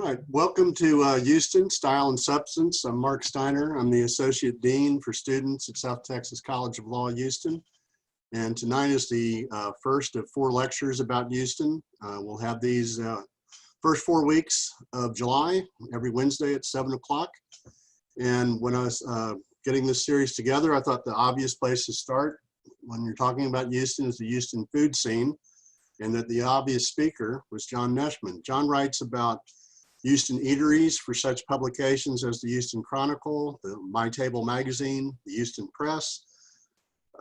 right, welcome to Houston, Style and Substance. I'm Mark Steiner. I'm the Associate Dean for Students at South Texas College of Law, Houston. And tonight is the first of 4 lectures about Houston. We'll have these first 4 weeks of July, every Wednesday at 7 o'clock. And when I was getting this series together, I thought the obvious place to start when you're talking about Houston is the Houston food scene, and that the obvious speaker was John Nechman. John writes about Houston eateries for such publications as the Houston Chronicle, the My Table magazine, the Houston Press,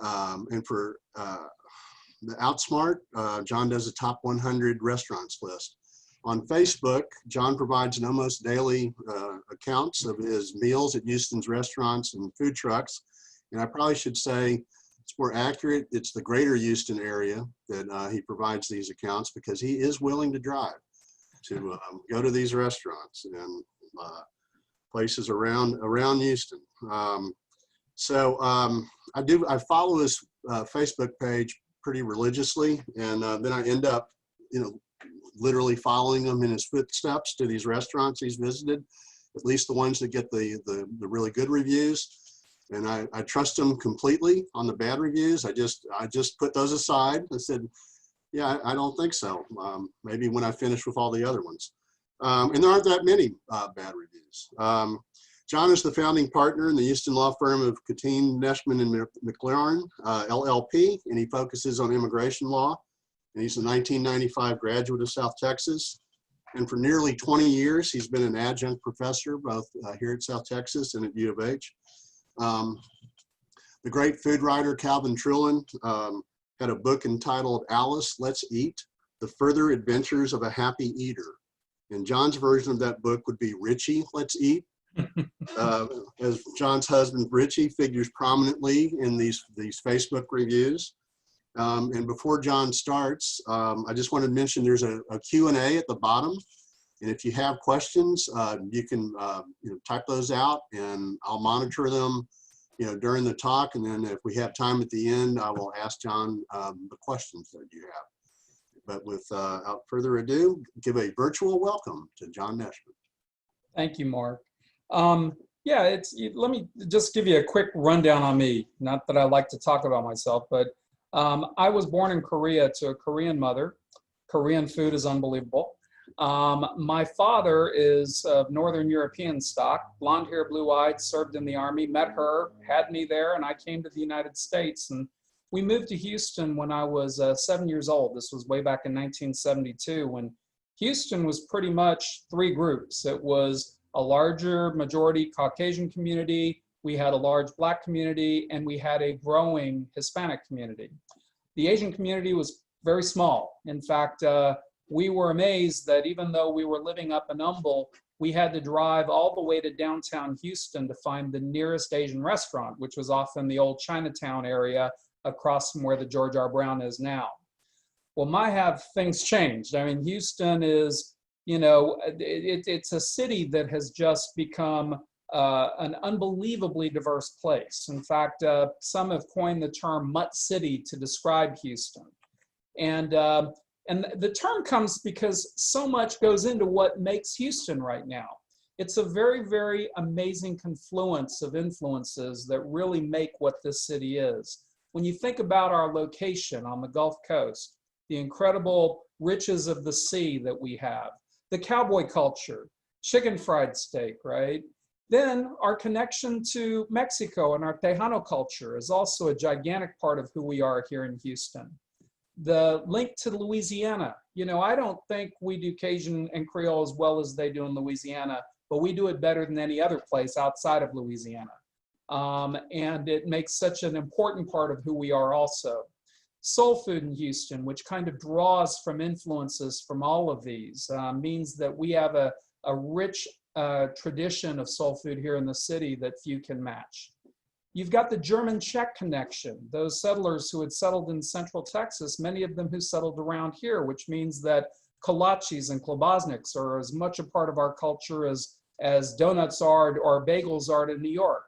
and for the Outsmart, John does a top 100 restaurants list. On Facebook, John provides an almost daily accounts of his meals at Houston's restaurants and food trucks. And I probably should say it's more accurate. It's the greater Houston area that he provides these accounts, because he is willing to drive to go to these restaurants and places around Houston. I follow his Facebook page pretty religiously, and then I end up, literally following him in his footsteps to these restaurants he's visited, at least the ones that get the really good reviews. And I trust him completely on the bad reviews. I just put those aside. I said, yeah, I don't think so. Maybe when I finish with all the other ones. And there aren't that many bad reviews. John is the founding partner in the Houston law firm of Cuisine, Nechman and McLaren, LLP, and he focuses on immigration law. And he's a 1995 graduate of South Texas. And for nearly 20 years, he's been an adjunct professor, both here at South Texas and at U of H. The great food writer Calvin Trulin had a book entitled Alice, Let's Eat, The Further Adventures of a Happy Eater. And John's version of that book would be Richie, Let's Eat. As John's husband, Richie, figures prominently in these Facebook reviews. And before John starts, I just want to mention there's a Q&A at the bottom. And if you have questions, you can type those out, and I'll monitor them during the talk. And then if we have time at the end, I will ask John the questions that you have. But without further ado, give a virtual welcome to John Nechman. Thank you, Mark. Let me just give you a quick rundown on me. Not that I like to talk about myself, but I was born in Korea to a Korean mother. Korean food is unbelievable. My father is of Northern European stock, blonde hair, blue eyed, served in the Army, met her, had me there, and I came to the United States. And we moved to Houston when I was 7 years old. This was way back in 1972, when Houston was pretty much 3 groups. It was a larger majority Caucasian community, we had a large Black community, and we had a growing Hispanic community. The Asian community was very small. In fact, we were amazed that even though we were living up in Humble, we had to drive all the way to downtown Houston to find the nearest Asian restaurant, which was off in the old Chinatown area across from where the George R. Brown is now. Well, have things changed. I mean, Houston is, it's a city that has just become an unbelievably diverse place. In fact, some have coined the term Mutt City to describe Houston. And the term comes because so much goes into what makes Houston right now. It's a very, very amazing confluence of influences that really make what this city is. When you think about our location on the Gulf Coast, the incredible riches of the sea that we have, the cowboy culture, chicken fried steak, right? Then our connection to Mexico and our Tejano culture is also a gigantic part of who we are here in Houston. The link to Louisiana, I don't think we do Cajun and Creole as well as they do in Louisiana, but we do it better than any other place outside of Louisiana. And it makes such an important part of who we are also. Soul food in Houston, which kind of draws from influences from all of these, means that we have a rich tradition of soul food here in the city that few can match. You've got the German-Czech connection, those settlers who had settled in Central Texas, many of them who settled around here, which means that kolaches and klobasniks are as much a part of our culture as donuts are or bagels are in New York.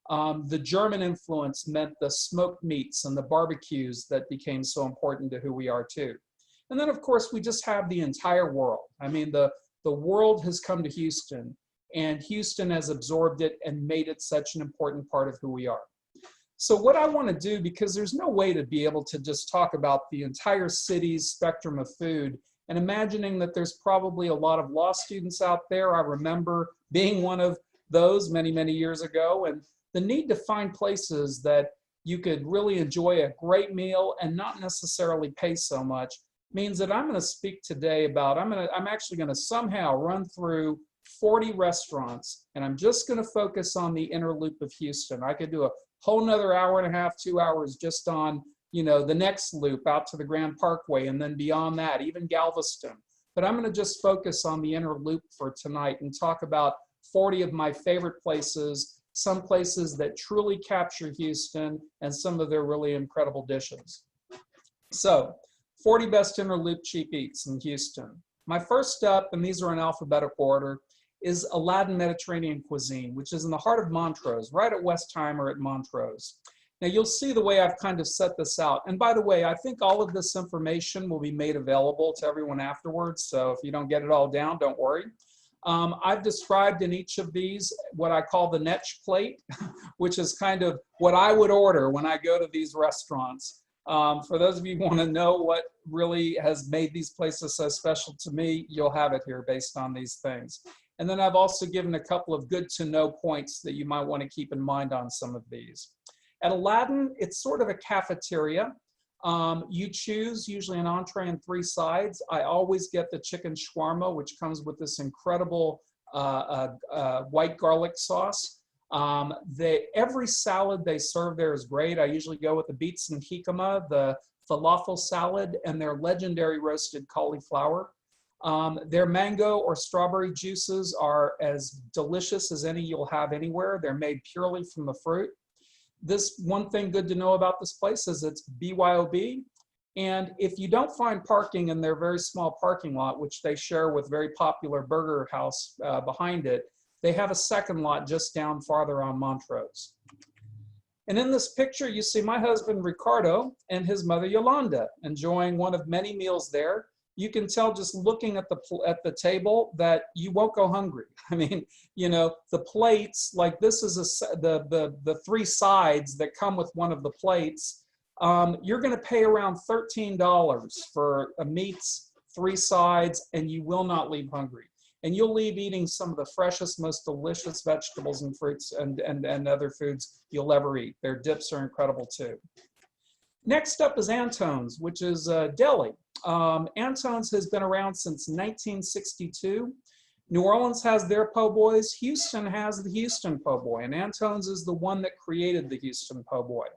The German influence meant the smoked meats and the barbecues that became so important to who we are too. And then of course we just have the entire world. I mean, the the world has come to Houston, and Houston has absorbed it and made it such an important part of who we are. So what I want to do, because there's no way to be able to just talk about the entire city's spectrum of food, and imagining that there's probably a lot of law students out there. I remember being one of those many, many years ago, and the need to find places that you could really enjoy a great meal and not necessarily pay so much means that I'm going to speak today about, I'm actually going to somehow run through 40 restaurants, and I'm just going to focus on the inner loop of Houston. I could do a whole nother hour and a half, 2 hours just on, you know, the next loop out to the Grand Parkway, and then beyond that, even Galveston. But I'm going to just focus on the inner loop for tonight and talk about 40 of my favorite places, some places that truly capture Houston, and some of their really incredible dishes. So, 40 best inner loop cheap eats in Houston. My first step, and these are in alphabetical order, is Aladdin Mediterranean Cuisine, which is in the heart of Montrose, right at Westheimer at Montrose. Now you'll see the way I've kind of set this out. And by the way, I think all of this information will be made available to everyone afterwards. So if you don't get it all down, don't worry. I've described in each of these what I call the Nech plate, which is kind of what I would order when I go to these restaurants. For those of you who want to know what really has made these places so special to me, you'll have it here based on these things. And then I've also given a couple of good to know points that you might want to keep in mind on some of these. At Aladdin, it's sort of a cafeteria. You choose usually an entree and 3 sides. I always get the chicken shawarma, which comes with this incredible white garlic sauce. Every salad they serve there is great. I usually go with the beets and jicama, the falafel salad, and their legendary roasted cauliflower. Their mango or strawberry juices are as delicious as any you'll have anywhere. They're made purely from the fruit. This one thing good to know about this place is it's BYOB. And if you don't find parking in their very small parking lot, which they share with very popular burger house behind it, they have a second lot just down farther on Montrose. And in this picture, you see my husband, Ricardo, and his mother, Yolanda, enjoying one of many meals there. You can tell just looking at the table that you won't go hungry. I mean, you know, the plates, like this is the 3 sides that come with one of the plates. You're going to pay around $13 for a meats, 3 sides, and you will not leave hungry. And you'll leave eating some of the freshest, most delicious vegetables and fruits and other foods you'll ever eat. Their dips are incredible too. Next up is Antone's, which is Deli. Antone's has been around since 1962. New Orleans has their po' boys. Houston has the Houston po' boy, and Antone's is the one that created the Houston po' boy.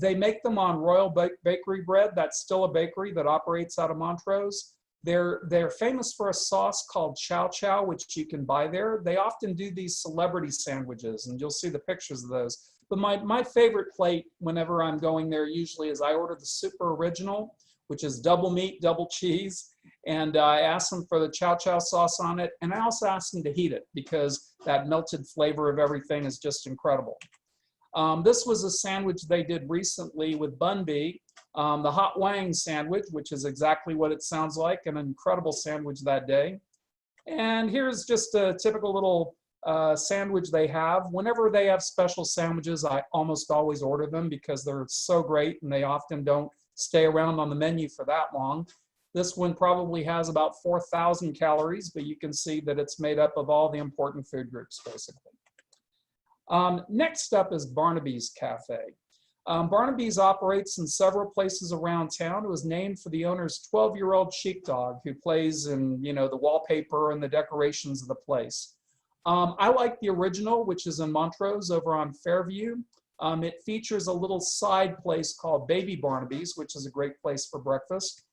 They make them on Royal Bakery bread. That's still a bakery that operates out of Montrose. They're famous for a sauce called chow chow, which you can buy there. They often do these celebrity sandwiches, and you'll see the pictures of those. But my favorite plate whenever I'm going there usually is I order the super original, which is double meat, double cheese. And I ask them for the chow chow sauce on it. And I also ask them to heat it because that melted flavor of everything is just incredible. This was a sandwich they did recently with Bun B, the hot wang sandwich, which is exactly what it sounds like, an incredible sandwich that day. And here's just a typical little sandwich they have. Whenever they have special sandwiches, I almost always order them because they're so great and they often don't stay around on the menu for that long. This one probably has about 4,000 calories, but you can see that it's made up of all the important food groups, basically. Next up is Barnaby's Cafe. Barnaby's operates in several places around town. It was named for the owner's 12-year-old sheepdog who plays in, you know, the wallpaper and the decorations of the place. I like the original, which is in Montrose over on Fairview. It features a little side place called Baby Barnaby's, which is a great place for breakfast.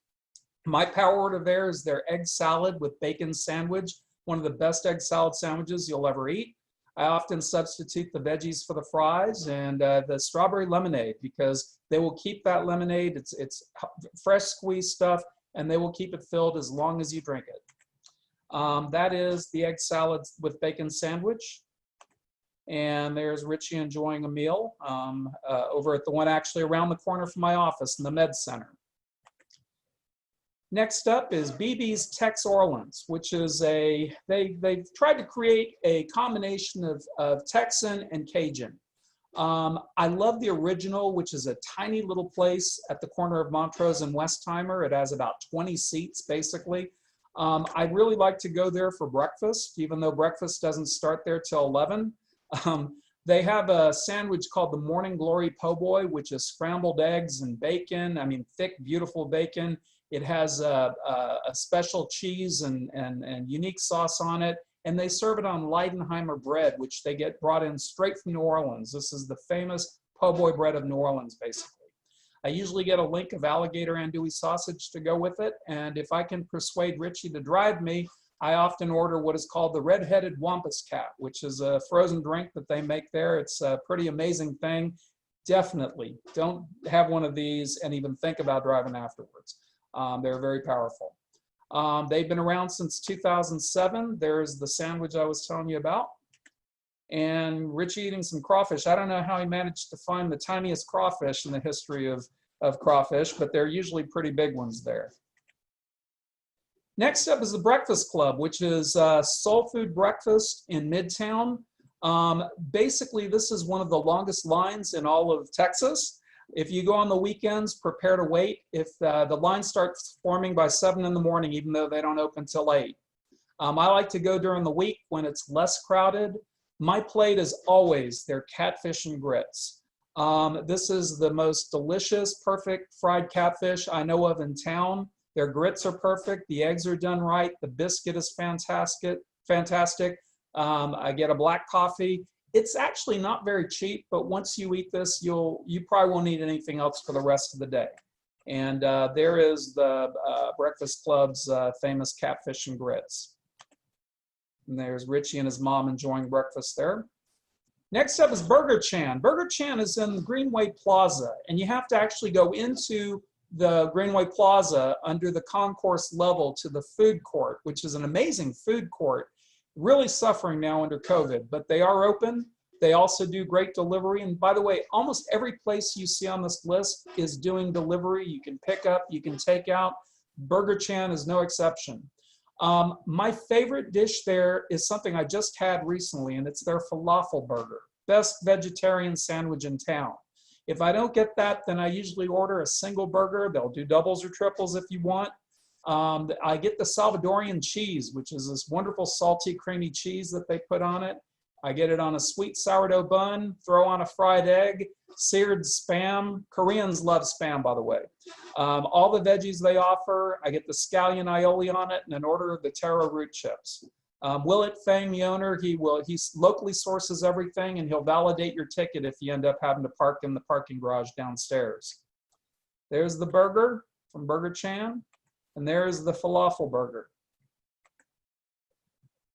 My power order there is their egg salad with bacon sandwich, one of the best egg salad sandwiches you'll ever eat. I often substitute the veggies for the fries and the strawberry lemonade because they will keep that lemonade. It's fresh squeezed stuff, and they will keep it filled as long as you drink it. That is the egg salad with bacon sandwich. And there's Richie enjoying a meal over at the one actually around the corner from my office in the Med Center. Next up is BB's Tex-Orleans, which is they've tried to create a combination of Texan and Cajun. I love the original, which is a tiny little place at the corner of Montrose and Westheimer. It has about 20 seats, basically. I really like to go there for breakfast, even though breakfast doesn't start there till 11. They have a sandwich called the Morning Glory Po' Boy, which is scrambled eggs and bacon. I mean, thick, beautiful bacon. It has a special cheese and unique sauce on it. And they serve it on Leidenheimer bread, which they get brought in straight from New Orleans. This is the famous po' boy bread of New Orleans, basically. I usually get a link of alligator andouille sausage to go with it. And if I can persuade Richie to drive me, I often order what is called the red-headed wampus cat, which is a frozen drink that they make there. It's a pretty amazing thing. Definitely don't have one of these and even think about driving afterwards. They're very powerful. They've been around since 2007. There's the sandwich I was telling you about. And Richie eating some crawfish. I don't know how he managed to find the tiniest crawfish in the history of crawfish, but they're usually pretty big ones there. Next up is the Breakfast Club, which is soul food breakfast in Midtown. Basically, this is one of the longest lines in all of Texas. If you go on the weekends, prepare to wait. If the line starts forming by 7 in the morning, even though they don't open till 8. I like to go during the week when it's less crowded. My plate is always their catfish and grits. This is the most delicious, perfect fried catfish I know of in town. Their grits are perfect. The eggs are done right. The biscuit is fantastic. I get a black coffee. It's actually not very cheap, but once you eat this, you probably won't eat anything else for the rest of the day. And there is the Breakfast Club's famous catfish and grits. And there's Richie and his mom enjoying breakfast there. Next up is Burger Chan. Burger Chan is in Greenway Plaza, and you have to actually go into the Greenway Plaza under the concourse level to the food court, which is an amazing food court. Really suffering now under COVID, but they are open. They also do great delivery. And by the way, almost every place you see on this list is doing delivery. You can pick up, you can take out. Burger Chan is no exception. My favorite dish there is something I just had recently, and it's their falafel burger. Best vegetarian sandwich in town. If I don't get that, then I usually order a single burger. They'll do doubles or triples if you want. I get the Salvadorian cheese, which is this wonderful salty creamy cheese that they put on it. I get it on a sweet sourdough bun, throw on a fried egg, seared Spam. Koreans love Spam, by the way. All the veggies they offer. I get the scallion aioli on it and an order of the taro root chips. Willett Fang, the owner, he locally sources everything, and he'll validate your ticket if you end up having to park in the parking garage downstairs. There's the burger from Burger Chan. And there's the falafel burger.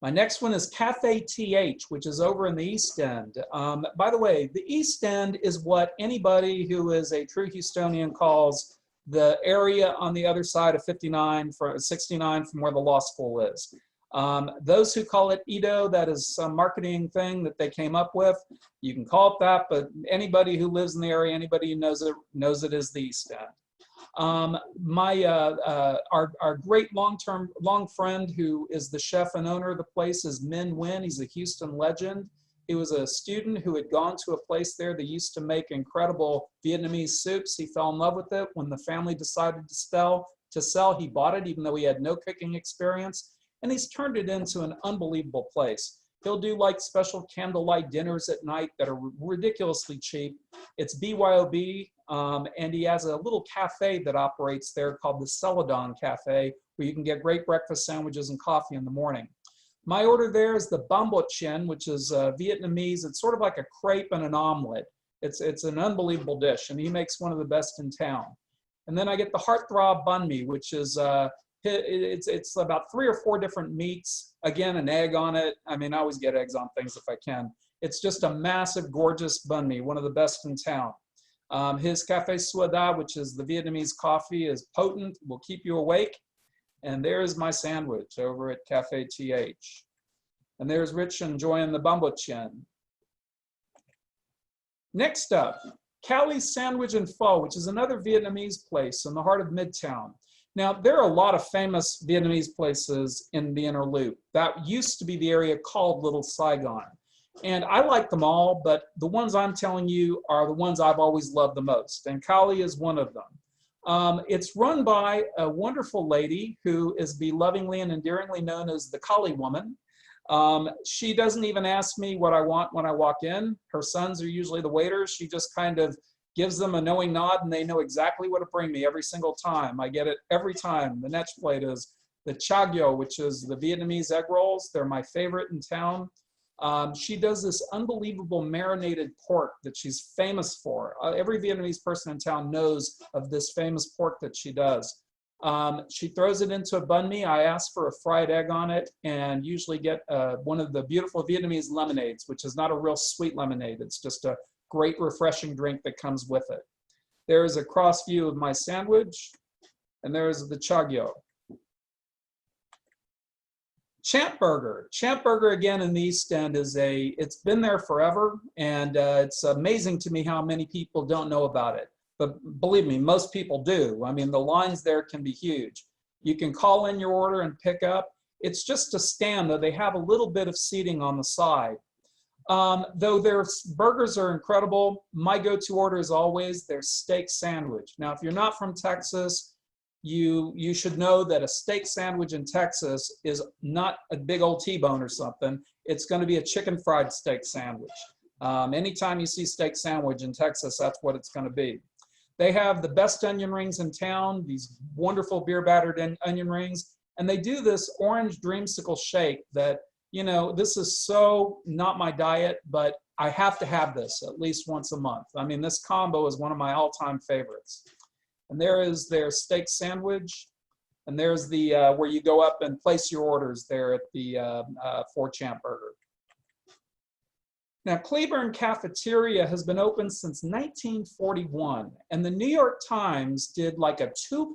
My next one is Café TH, which is over in the East End. By the way, the East End is what anybody who is a true Houstonian calls the area on the other side of 69 from 69 from where the law school is. Those who call it Edo, that is some marketing thing that they came up with. You can call it that, but anybody who lives in the area, anybody who knows it is the East End. Our great long friend who is the chef and owner of the place is Min Nguyen. He's a Houston legend. He was a student who had gone to a place there that used to make incredible Vietnamese soups. He fell in love with it. When the family decided to sell, he bought it even though he had no cooking experience. And he's turned it into an unbelievable place. He'll do like special candlelight dinners at night that are ridiculously cheap. It's BYOB, and he has a little cafe that operates there called the Celadon Cafe, where you can get great breakfast sandwiches and coffee in the morning. My order there is the băm bột chiên, which is Vietnamese. It's sort of like a crepe and an omelet. It's an unbelievable dish, and he makes one of the best in town. And then I get the heartthrob banh mi, which is it's about 3 or 4 different meats. Again, an egg on it. I mean, I always get eggs on things if I can. It's just a massive, gorgeous banh mi, one of the best in town. His Café Suada, which is the Vietnamese coffee, is potent, will keep you awake. And there's my sandwich over at Café TH. And there's Rich enjoying the băm bột chiên. Next up, Cali Sandwich Pho, which is another Vietnamese place in the heart of Midtown. Now, there are a lot of famous Vietnamese places in the inner loop. That used to be the area called Little Saigon. And I like them all, but the ones I'm telling you are the ones I've always loved the most. And Cali is one of them. It's run by a wonderful lady who is lovingly and endearingly known as the Cali woman. She doesn't even ask me what I want when I walk in. Her sons are usually the waiters. She just kind of gives them a knowing nod, and they know exactly what to bring me every single time. I get it every time. The next plate is the chagyo, which is the Vietnamese egg rolls. They're my favorite in town. She does this unbelievable marinated pork that she's famous for. Every Vietnamese person in town knows of this famous pork that she does. She throws it into a banh mi. I ask for a fried egg on it and usually get one of the beautiful Vietnamese lemonades, which is not a real sweet lemonade. It's just a great refreshing drink that comes with it. There is a cross view of my sandwich, and there is the chagyo. Champ Burger. Champ Burger, again, in the East End, it's been there forever, and it's amazing to me how many people don't know about it. But believe me, most people do. I mean, the lines there can be huge. You can call in your order and pick up. It's just a stand, though they have a little bit of seating on the side. Though their burgers are incredible, my go-to order is always their steak sandwich. Now, if you're not from Texas, you should know that a steak sandwich in Texas is not a big old T-bone or something. It's going to be a chicken fried steak sandwich. Anytime you see steak sandwich in Texas, that's what it's going to be. They have the best onion rings in town, these wonderful beer battered onion rings, and they do this orange dreamsicle shake that, you know, this is so not my diet, but I have to have this at least once a month. I mean, this combo is one of my all-time favorites. And there is their steak sandwich, and there's the where you go up and place your orders there at the for Champ Burger. Now, Cleburne Cafeteria has been open since 1941, and the New York Times did like a two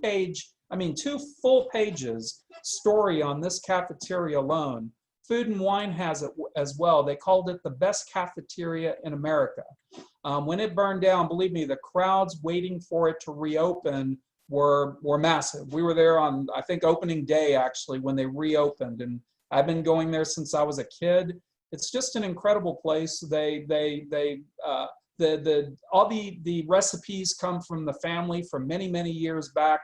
full pages story on this cafeteria alone. Food and Wine has it as well. They called it the best cafeteria in America. When it burned down, believe me, the crowds waiting for it to reopen were massive. We were there on, I think, opening day, actually, when they reopened, and I've been going there since I was a kid. It's just an incredible place. All the recipes come from the family from many, many years back.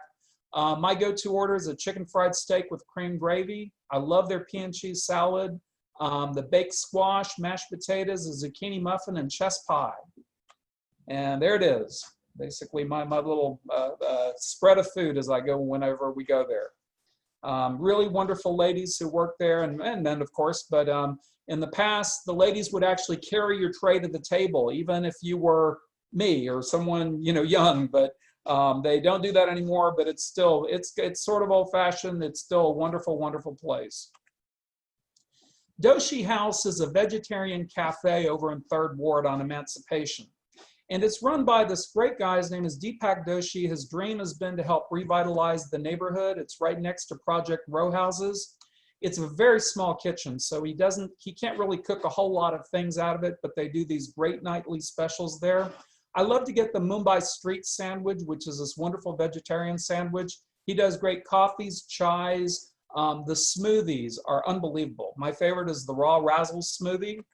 My go-to order is a chicken fried steak with cream gravy. I love their pea and cheese salad, the baked squash, mashed potatoes, a zucchini muffin, and chess pie. And there it is, basically my little spread of food as I go whenever we go there. Really wonderful ladies who work there, and men, of course, but in the past, the ladies would actually carry your tray to the table, even if you were me or someone, you know, young, but they don't do that anymore, but it's still, it's sort of old-fashioned. It's still a wonderful, wonderful place. Doshi House is a vegetarian cafe over in 3rd Ward on Emancipation. And it's run by this great guy. His name is Deepak Doshi. His dream has been to help revitalize the neighborhood. It's right next to Project Row Houses. It's a very small kitchen, so he can't really cook a whole lot of things out of it, but they do these great nightly specials there. I love to get the Mumbai Street Sandwich, which is this wonderful vegetarian sandwich. He does great coffees, chais. The smoothies are unbelievable. My favorite is the raw razzle smoothie.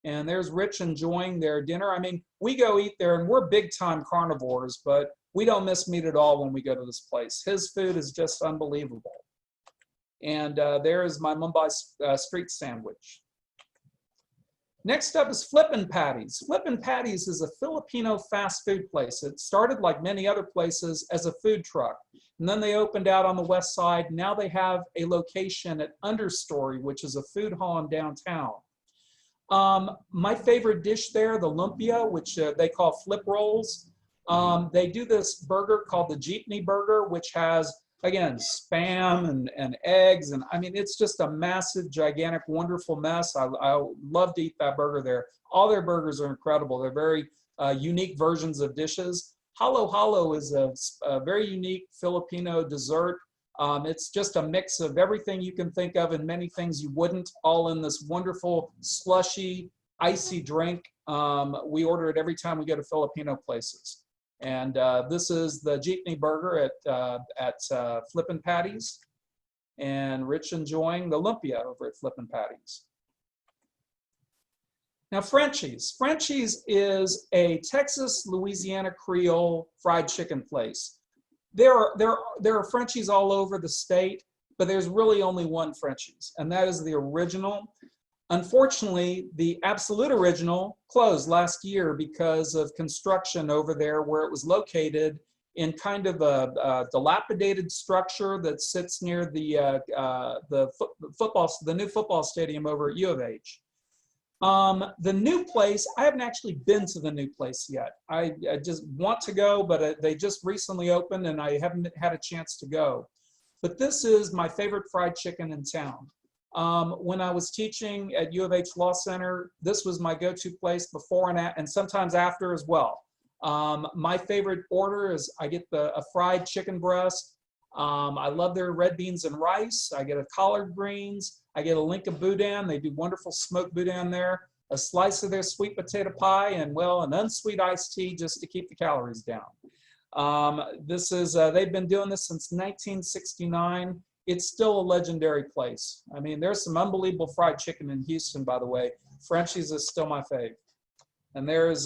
And there's Rich enjoying their dinner. I mean, we go eat there, and we're big-time carnivores, but we don't miss meat at all when we go to this place. His food is just unbelievable. And there is my Mumbai Street Sandwich. Next up is Flippin' Patties. Flippin' Patties is a Filipino fast food place. It started, like many other places, as a food truck. And then they opened out on the west side. Now they have a location at Understory, which is a food hall in downtown. My favorite dish there, the lumpia, which they call flip rolls. They do this burger called the Jeepney Burger, which has, again, Spam and eggs. And I mean, it's just a massive, gigantic, wonderful mess. I love to eat that burger there. All their burgers are incredible. They're very unique versions of dishes. Halo Halo is a very unique Filipino dessert. It's just a mix of everything you can think of and many things you wouldn't, all in this wonderful, slushy, icy drink. We order it every time we go to Filipino places. And this is the Jeepney Burger at Flippin' Patties, and Rich enjoying the lumpia over at Flippin' Patties. Now, Frenchy's. Frenchy's is a Texas, Louisiana Creole fried chicken place. There are Frenchy's all over the state, but there's really only one Frenchy's, and that is the original. Unfortunately, the absolute original closed last year because of construction over there where it was located in kind of a dilapidated structure that sits near the new football stadium over at U of H. The new place, I haven't actually been to the new place yet. I just want to go, but they just recently opened and I haven't had a chance to go. But this is my favorite fried chicken in town. When I was teaching at U of H Law Center, this was my go-to place before and sometimes after as well. My favorite order is I get a fried chicken breast. I love their red beans and rice. I get a collard greens. I get a link of boudin. They do wonderful smoked boudin there. A slice of their sweet potato pie, and well, an unsweet iced tea just to keep the calories down. They've been doing this since 1969. It's still a legendary place. I mean, there's some unbelievable fried chicken in Houston, by the way. Frenchy's is still my fave. And there's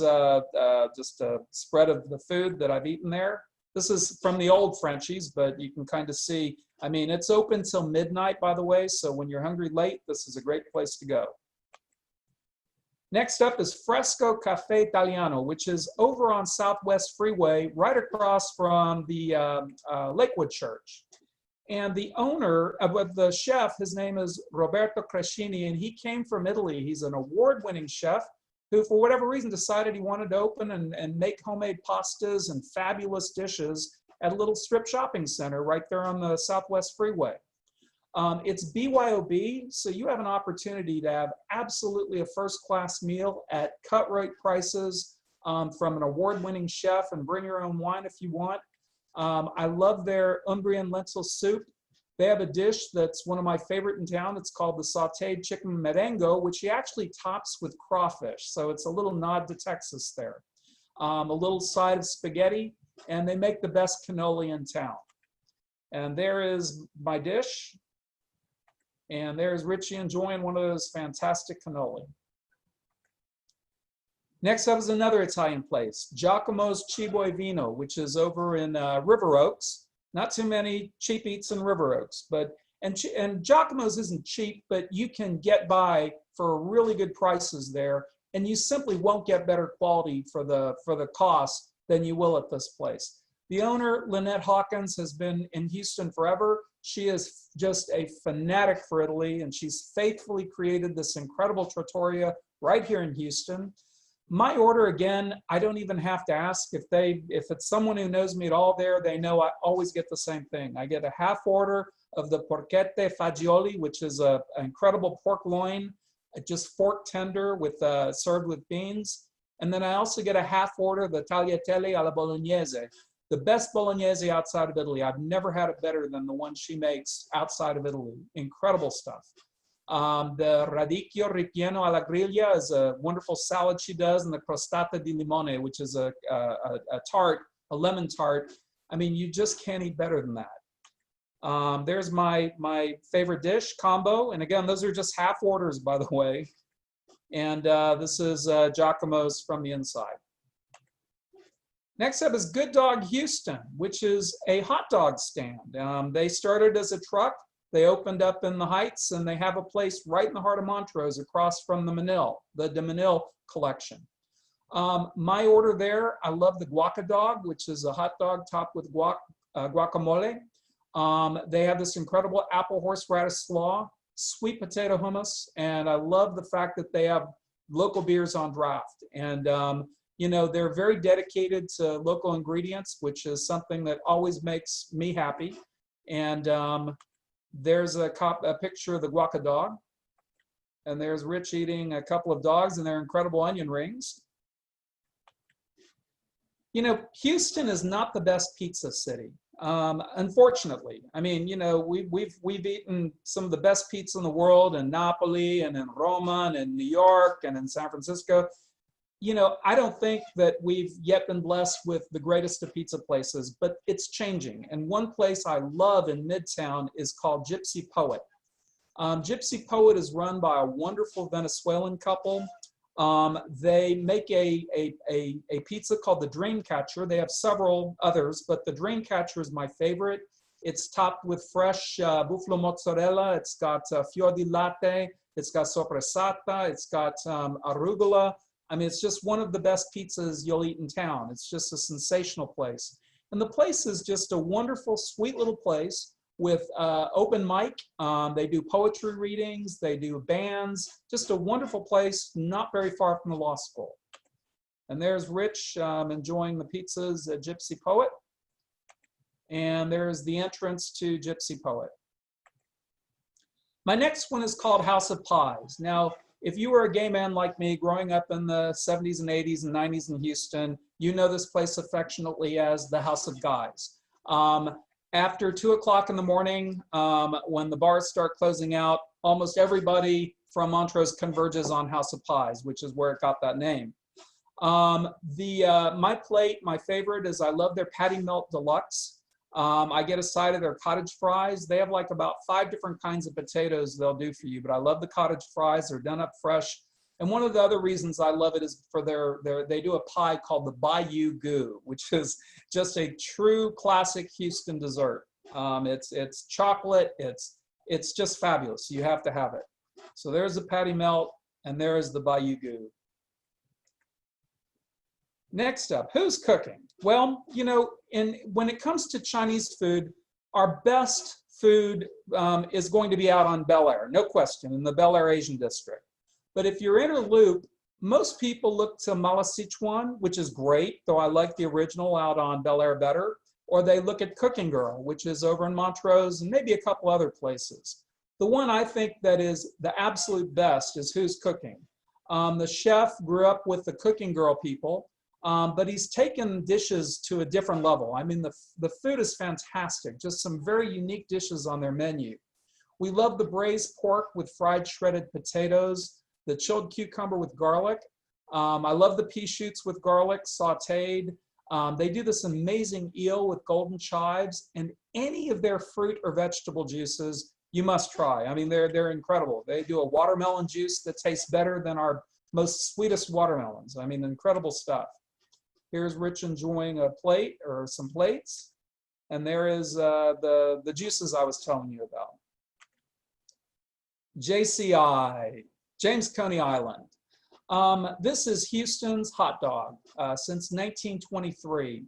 just a spread of the food that I've eaten there. This is from the old Frenchy's, but you can kind of see, I mean, it's open till midnight, by the way, so when you're hungry late, this is a great place to go. Next up is Fresco Café Italiano, which is over on Southwest Freeway, right across from the Lakewood Church. And the owner, the chef, his name is Roberto Crescini, and he came from Italy. He's an award-winning chef who, for whatever reason, decided he wanted to open and make homemade pastas and fabulous dishes at a little strip shopping center right there on the Southwest Freeway. It's BYOB, so you have an opportunity to have absolutely a first-class meal at cut-rate prices from an award-winning chef, and bring your own wine if you want. I love their Umbrian lentil soup. They have a dish that's one of my favorite in town. It's called the sauteed chicken merengue, which he actually tops with crawfish. So it's a little nod to Texas there. A little side of spaghetti, and they make the best cannoli in town. And there is my dish. And there's Richie enjoying one of those fantastic cannoli. Next up is another Italian place, Giacomo's Cibo Vino, which is over in River Oaks. Not too many cheap eats in River Oaks, and Giacomo's isn't cheap, but you can get by for really good prices there, and you simply won't get better quality for the cost than you will at this place. The owner, Lynette Hawkins, has been in Houston forever. She is just a fanatic for Italy, and she's faithfully created this incredible trattoria right here in Houston. My order, again, I don't even have to ask. If it's someone who knows me at all there, they know I always get the same thing. I get a half order of the porchette fagioli, which is an incredible pork loin, just fork tender with served with beans. And then I also get a half order of the tagliatelle alla bolognese, the best bolognese outside of Italy. I've never had it better than the one she makes outside of Italy. Incredible stuff. The radicchio ripieno alla griglia is a wonderful salad she does, and the crostata di limone, which is a tart, a lemon tart. I mean, you just can't eat better than that. There's my favorite dish combo, and again, those are just half orders, by the way. And this is Giacomo's from the inside. Next up is Good Dog Houston, which is a hot dog stand. They started as a truck. They opened up in the Heights, and they have a place right in the heart of Montrose across from the De Manil collection. My order there, I love the guaca dog, which is a hot dog topped with guacamole. They have this incredible apple horseradish slaw, sweet potato hummus, and I love the fact that they have local beers on draft. And you know, they're very dedicated to local ingredients, which is something that always makes me happy. And there's a picture of the guaca dog, and there's Rich eating a couple of dogs and their incredible onion rings. You know, Houston is not the best pizza city, unfortunately. I mean, you know, we've eaten some of the best pizza in the world in Napoli and in Roma and in New York and in San Francisco. you know, I don't think that we've yet been blessed with the greatest of pizza places, but it's changing. And one place I love in Midtown is called Gypsy Poet. Gypsy Poet is run by a wonderful Venezuelan couple. They make a pizza called the Dreamcatcher. They have several others, but the Dreamcatcher is my favorite. It's topped with fresh buffalo mozzarella. It's got fior di latte. It's got sopressata. It's got arugula. I mean, it's just one of the best pizzas you'll eat in town. It's just a sensational place. And the place is just a wonderful, sweet little place with open mic. They do poetry readings. They do bands. Just a wonderful place, not very far from the law school. And there's Rich enjoying the pizzas at Gypsy Poet. And there's the entrance to Gypsy Poet. My next one is called House of Pies. Now, if you were a gay man like me growing up in the 70s and 80s and 90s in Houston, you know this place affectionately as the House of Guys. After 2 o'clock in the morning, when the bars start closing out, almost everybody from Montrose converges on House of Pies, which is where it got that name. My plate, my favorite is I love their Patty Melt Deluxe. I get a side of their cottage fries. They have like about 5 different kinds of potatoes they'll do for you, but I love the cottage fries. They're done up fresh. And one of the other reasons I love it is for they do a pie called the Bayou Goo, which is just a true classic Houston dessert. It's chocolate. It's just fabulous. You have to have it. So there's the Patty Melt, and there is the Bayou Goo. Next up, who's cooking? Well, you know, when it comes to Chinese food, our best food is going to be out on Bel Air, no question, in the Bel Air Asian District. But if you're in a loop, most people look to Mala Sichuan, which is great, though I like the original out on Bel Air better, or they look at Cooking Girl, which is over in Montrose and maybe a couple other places. The one I think that is the absolute best is Who's Cooking. The chef grew up with the Cooking Girl people, but he's taken dishes to a different level. I mean, the food is fantastic, just some very unique dishes on their menu. We love the braised pork with fried shredded potatoes, the chilled cucumber with garlic. I love the pea shoots with garlic sauteed. They do this amazing eel with golden chives, and any of their fruit or vegetable juices you must try. I mean, they're incredible. They do a watermelon juice that tastes better than our most sweetest watermelons. I mean, incredible stuff. Here's Rich enjoying a plate or some plates. And there is the juices I was telling you about. JCI, James Coney Island. This is Houston's hot dog since 1923.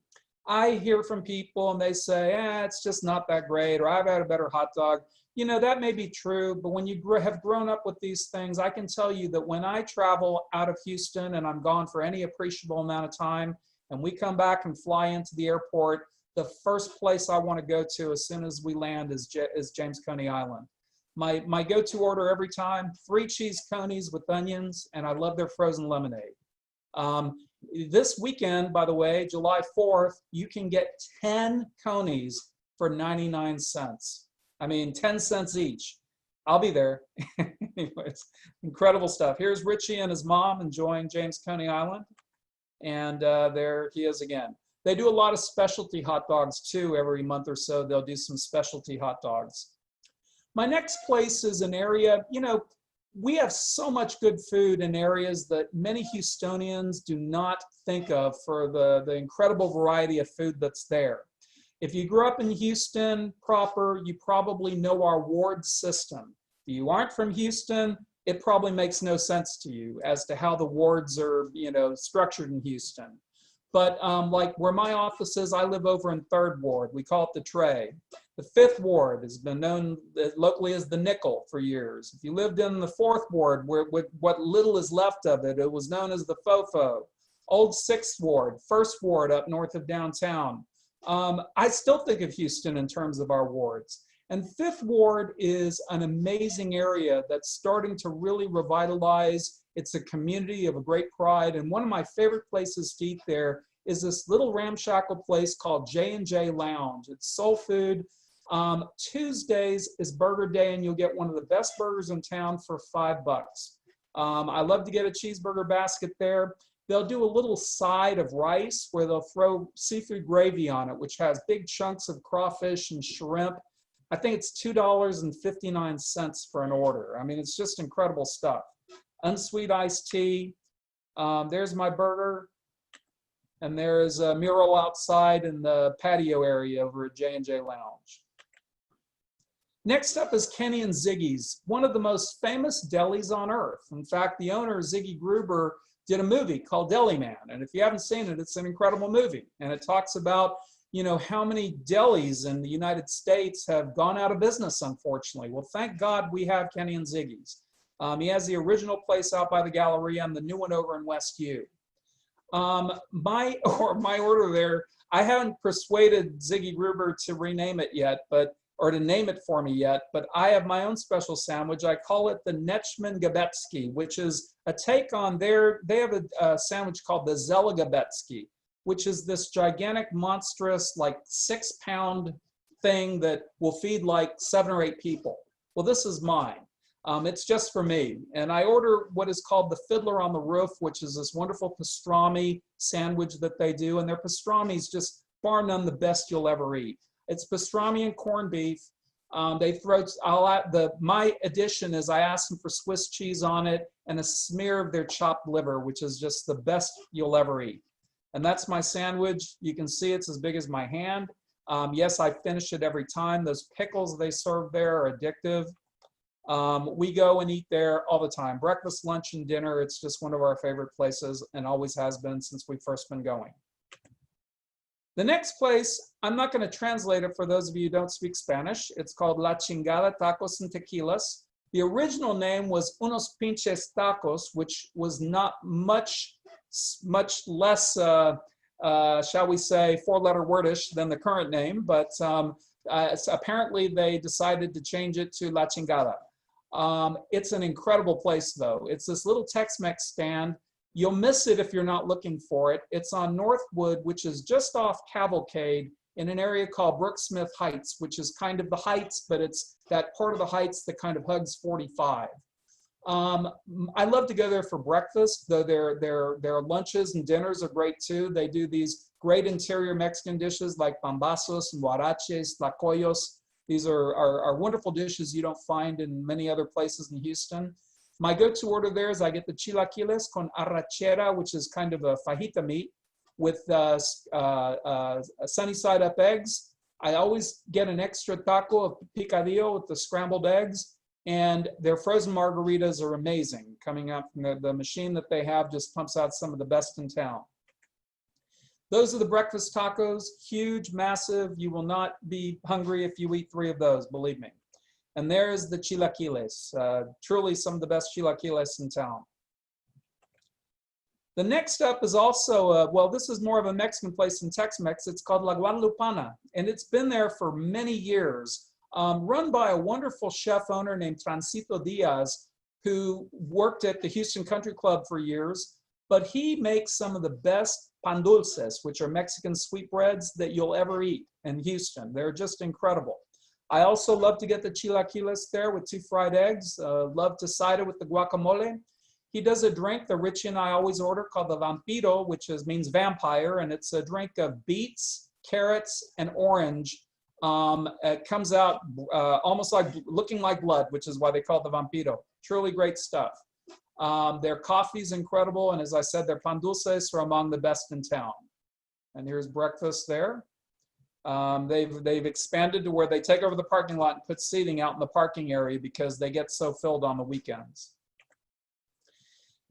I hear from people and they say, it's just not that great, or I've had a better hot dog. You know, that may be true, but when you have grown up with these things, I can tell you that when I travel out of Houston and I'm gone for any appreciable amount of time, and we come back and fly into the airport, the first place I want to go to as soon as we land is James Coney Island. My go-to order every time, 3 cheese conies with onions, and I love their frozen lemonade. This weekend, by the way, July 4th, you can get 10 conies for 99 cents. I mean, 10 cents each. I'll be there. Anyways, incredible stuff. Here's Richie and his mom enjoying James Coney Island. And there he is again. They do a lot of specialty hot dogs too. Every month or so, they'll do some specialty hot dogs. My next place is an area, you know, we have so much good food in areas that many Houstonians do not think of for the incredible variety of food that's there. If you grew up in Houston proper, you probably know our ward system. If you aren't from Houston, it probably makes no sense to you as to how the wards are, you know, structured in Houston. But like where my office is, I live over in 3rd Ward. We call it the Tray. The 5th Ward has been known locally as the Nickel for years. If you lived in the 4th Ward, where what little is left of it, it was known as the Fofo. Old 6th Ward, 1st Ward up north of downtown. I still think of Houston in terms of our wards. And 5th Ward is an amazing area that's starting to really revitalize. It's a community of a great pride. And one of my favorite places to eat there is this little ramshackle place called J&J Lounge. It's soul food. Tuesdays is burger day, and you'll get one of the best burgers in town for $5. I love to get a cheeseburger basket there. they'll do a little side of rice where they'll throw seafood gravy on it, which has big chunks of crawfish and shrimp. I think it's $2.59 for an order. I mean, it's just incredible stuff. Unsweet iced tea. There's my burger. And there's a mural outside in the patio area over at J&J Lounge. Next up is Kenny and Ziggy's, one of the most famous delis on earth. In fact, the owner, Ziggy Gruber, did a movie called Deli Man. And if you haven't seen it, it's an incredible movie. And it talks about, you know, how many delis in the United States have gone out of business, unfortunately. Well, thank God we have Kenny and Ziggy's. He has the original place out by the Galleria and the new one over in West U. My order there, I haven't persuaded Ziggy Gruber to rename it yet, or to name it for me yet, but I have my own special sandwich. I call it the Nechman Gabetsky, which is a take on they have a sandwich called the Zella Gabetsky, which is this gigantic, monstrous, like 6-pound thing that will feed like 7 or 8 people. Well, this is mine. It's just for me. And I order what is called the Fiddler on the Roof, which is this wonderful pastrami sandwich that they do. And their pastrami is just bar none the best you'll ever eat. It's pastrami and corned beef. They throw, my addition is I ask them for Swiss cheese on it and a smear of their chopped liver, which is just the best you'll ever eat. And that's my sandwich. You can see it's as big as my hand. Yes, I finish it every time. Those pickles they serve there are addictive. We go and eat there all the time. Breakfast, lunch, and dinner. It's just one of our favorite places and always has been since we've first been going. The next place, I'm not going to translate it for those of you who don't speak Spanish. It's called La Chingada Tacos and Tequilas. The original name was Unos Pinches Tacos, which was not much less, shall we say, 4-letter wordish than the current name, but apparently they decided to change it to La Chingada. It's an incredible place, though. It's this little Tex-Mex stand. You'll miss it if you're not looking for it. It's on Northwood, which is just off Cavalcade in an area called Brooksmith Heights, which is kind of the Heights, but it's that part of the Heights that kind of hugs 45. I love to go there for breakfast, though their lunches and dinners are great too. They do these great interior Mexican dishes like pambazos and huaraches, tlacoyos. These are wonderful dishes you don't find in many other places in Houston. My go-to order there is I get the chilaquiles con arrachera, which is kind of a fajita meat with sunny side up eggs. I always get an extra taco of picadillo with the scrambled eggs, and their frozen margaritas are amazing. Coming out from the machine that they have just pumps out some of the best in town. Those are the breakfast tacos, huge, massive. You will not be hungry if you eat 3 of those, believe me. And there's the chilaquiles, truly some of the best chilaquiles in town. The next up is also, well, this is more of a Mexican place in Tex-Mex. It's called La Guadalupana, and it's been there for many years, run by a wonderful chef owner named Transito Diaz, who worked at the Houston Country Club for years, but he makes some of the best pan dulces, which are Mexican sweetbreads that you'll ever eat in Houston. They're just incredible. I also love to get the chilaquiles there with 2 fried eggs. Love to side it with the guacamole. He does a drink that Richie and I always order called the Vampiro, which means vampire, and it's a drink of beets, carrots, and orange. It comes out almost like looking like blood, which is why they call it the Vampiro. Truly great stuff. Their coffee's incredible, and as I said, their pan dulces are among the best in town. And here's breakfast there. They've expanded to where they take over the parking lot and put seating out in the parking area because they get so filled on the weekends.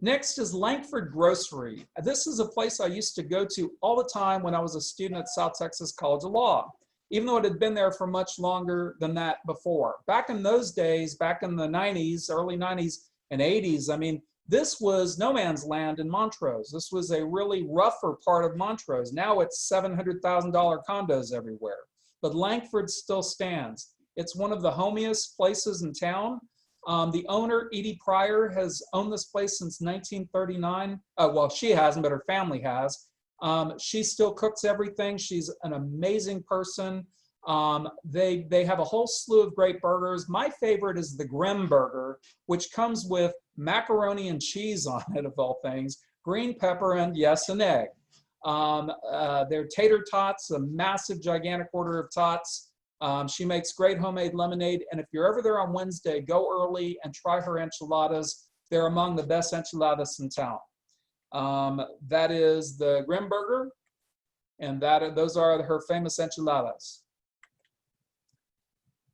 Next is Lankford Grocery. This is a place I used to go to all the time when I was a student at South Texas College of Law, even though it had been there for much longer than that before. Back in those days, back in the 90s, early 90s and 80s, I mean, this was no man's land in Montrose. This was a really rougher part of Montrose. Now it's $700,000 condos everywhere, but Lankford still stands. It's one of the homiest places in town. The owner, Edie Pryor, has owned this place since 1939. Well, she hasn't, but her family has. She still cooks everything. She's an amazing person. They have a whole slew of great burgers. My favorite is the Grimm burger, which comes with macaroni and cheese on it, of all things, green pepper, and yes, an egg. They're tater tots, a massive, gigantic order of tots. She makes great homemade lemonade. And if you're ever there on Wednesday, go early and try her enchiladas. They're among the best enchiladas in town. That is the Grim Burger, and those are her famous enchiladas.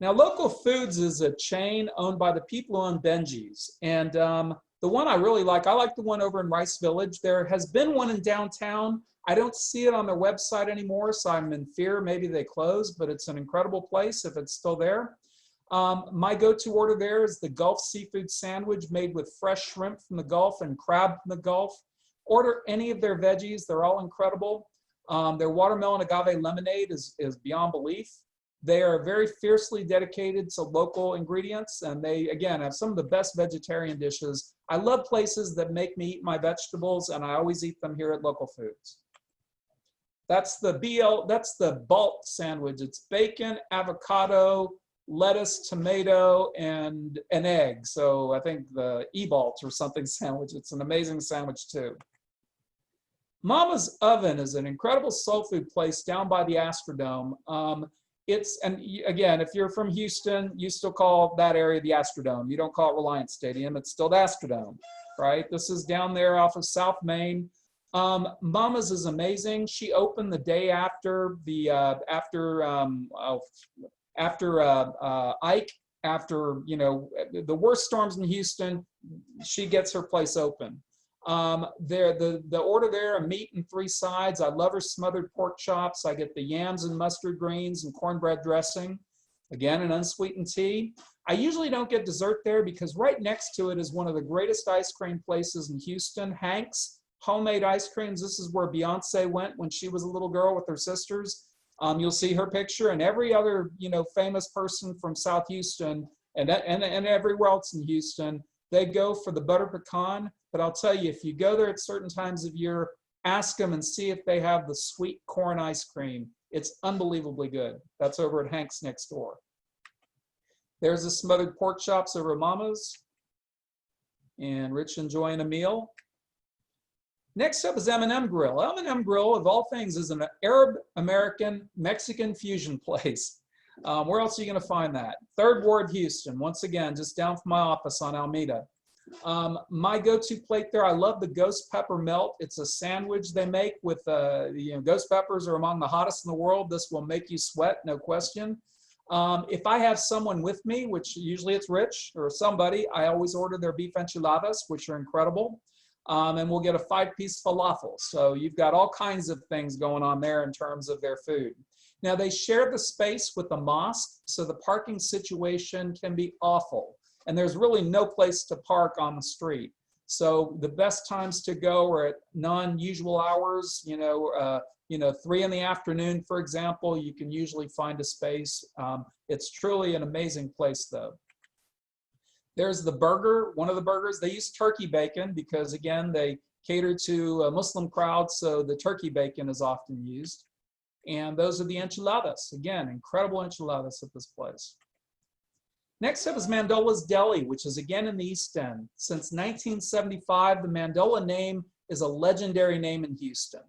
Now, Local Foods is a chain owned by the people who own Benji's. And the one I really like, I like the one over in Rice Village. There has been one in downtown. I don't see it on their website anymore, so I'm in fear maybe they closed, but it's an incredible place if it's still there. My go-to order there is the Gulf seafood sandwich made with fresh shrimp from the Gulf and crab from the Gulf. Order any of their veggies. They're all incredible. Their watermelon agave lemonade is beyond belief. They are very fiercely dedicated to local ingredients, and they, again, have some of the best vegetarian dishes. I love places that make me eat my vegetables, and I always eat them here at Local Foods. That's the Balt sandwich. It's bacon, avocado, lettuce, tomato, and an egg. So I think the E-Balt or something sandwich. It's an amazing sandwich too. Mama's Oven is an incredible soul food place down by the Astrodome. And again, if you're from Houston, you still call that area the Astrodome. You don't call it Reliance Stadium. It's still the Astrodome, right? This is down there off of South Main. Mama's is amazing. She opened the day after the Ike, after the worst storms in Houston. She gets her place open. The order there, a meat and 3 sides. I love her smothered pork chops. I get the yams and mustard greens and cornbread dressing. Again, an unsweetened tea. I usually don't get dessert there because right next to it is one of the greatest ice cream places in Houston, Hank's Homemade Ice Creams. This is where Beyonce went when she was a little girl with her sisters. You'll see her picture, and every other famous person from South Houston and everywhere else in Houston, they go for the butter pecan. But I'll tell you, if you go there at certain times of year, ask them and see if they have the sweet corn ice cream. It's unbelievably good. That's over at Hank's next door. There's the smothered pork chops over at Mama's. And Rich enjoying a meal. Next up is M&M Grill. M&M Grill, of all things, is an Arab-American Mexican fusion place. Where else are you going to find that? 3rd Ward, Houston. Once again, just down from my office on Alameda. My go-to plate there, I love the ghost pepper melt. It's a sandwich they make with, ghost peppers are among the hottest in the world. This will make you sweat, no question. If I have someone with me, which usually it's Rich or somebody, I always order their beef enchiladas, which are incredible. And we'll get a 5-piece falafel. So you've got all kinds of things going on there in terms of their food. Now, they share the space with the mosque, so the parking situation can be awful. And there's really no place to park on the street. So the best times to go are at non-usual hours, 3 in the afternoon, for example. You can usually find a space. It's truly an amazing place, though. There's the burger, one of the burgers. They use turkey bacon because, again, they cater to a Muslim crowd, so the turkey bacon is often used. And those are the enchiladas. Again, incredible enchiladas at this place. Next up is Mandola's Deli, which is again in the East End. Since 1975, the Mandola name is a legendary name in Houston.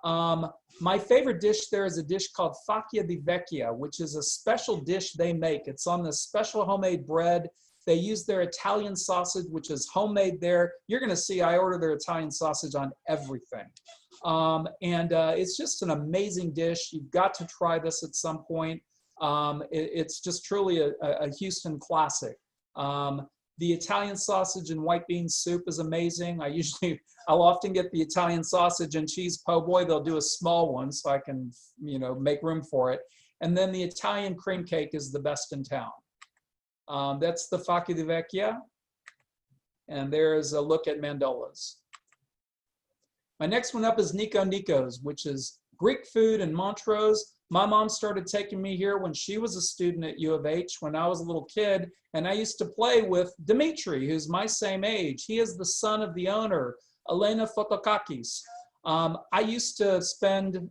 My favorite dish there is a dish called Facchia di Vecchia, which is a special dish they make. It's on this special homemade bread. They use their Italian sausage, which is homemade there. You're going to see I order their Italian sausage on everything. It's just an amazing dish. You've got to try this at some point. It's just truly a Houston classic. The Italian sausage and white bean soup is amazing. I'll often get the Italian sausage and cheese po' boy. They'll do a small one so I can, make room for it. And then the Italian cream cake is the best in town. That's the Facchia di Vecchia. And there's a look at Mandola's. My next one up is Niko Niko's, which is Greek food in Montrose. My mom started taking me here when she was a student at U of H when I was a little kid, and I used to play with Dimitri, who's my same age. He is the son of the owner, Elena Fotokakis. I used to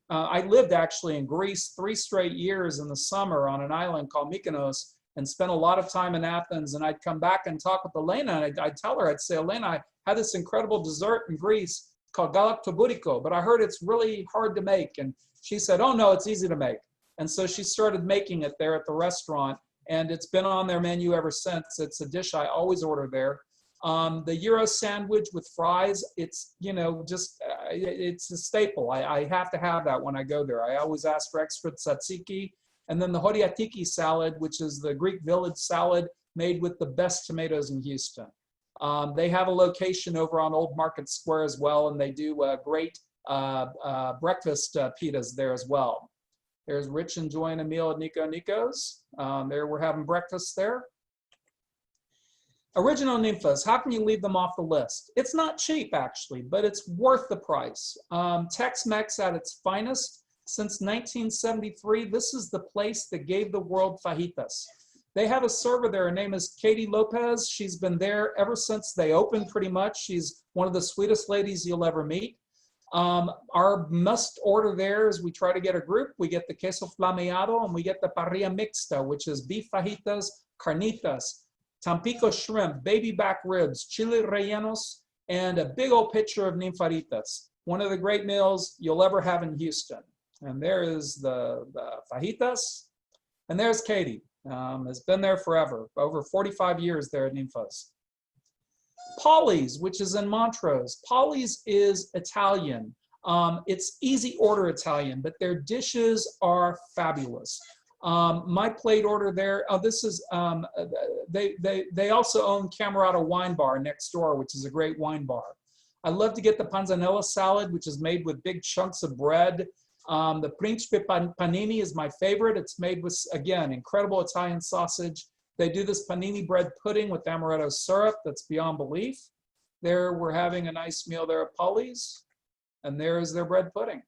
I lived actually in Greece 3 straight years in the summer on an island called Mykonos and spent a lot of time in Athens, and I'd come back and talk with Elena, and I'd tell her, I'd say, Elena, I had this incredible dessert in Greece. called galactoburico, but I heard it's really hard to make. And she said, oh no, it's easy to make. And so she started making it there at the restaurant, and it's been on their menu ever since. It's a dish I always order there. The gyro sandwich with fries, it's, you know, just, it's a staple. I have to have that when I go there. I always ask for extra tzatziki. And then the horiatiki salad, which is the Greek village salad made with the best tomatoes in Houston. They have a location over on Old Market Square as well, and they do great breakfast pitas there as well. There's Rich enjoying a meal at Niko Niko's. There we're having breakfast there. Original ninfas, how can you leave them off the list? It's not cheap actually, but it's worth the price. Tex-Mex at its finest. Since 1973, this is the place that gave the world fajitas. They have a server there. Her name is Katie Lopez. She's been there ever since they opened pretty much. She's one of the sweetest ladies you'll ever meet. Our must order there is we try to get a group. We get the queso flameado and we get the parrilla mixta, which is beef fajitas, carnitas, Tampico shrimp, baby back ribs, chile rellenos, and a big old pitcher of ninfaritas. One of the great meals you'll ever have in Houston. And there is the fajitas, and there's Katie. Has been there forever, over 45 years there at Ninfas. Paulie's, which is in Montrose. Paulie's is Italian. It's easy order Italian, but their dishes are fabulous. My plate order there, this is, they also own Camerata Wine Bar next door, which is a great wine bar. I love to get the panzanella salad, which is made with big chunks of bread. The Principe panini is my favorite. It's made with, again, incredible Italian sausage. They do this panini bread pudding with amaretto syrup that's beyond belief. There, we're having a nice meal there at Paulie's, and there is their bread pudding.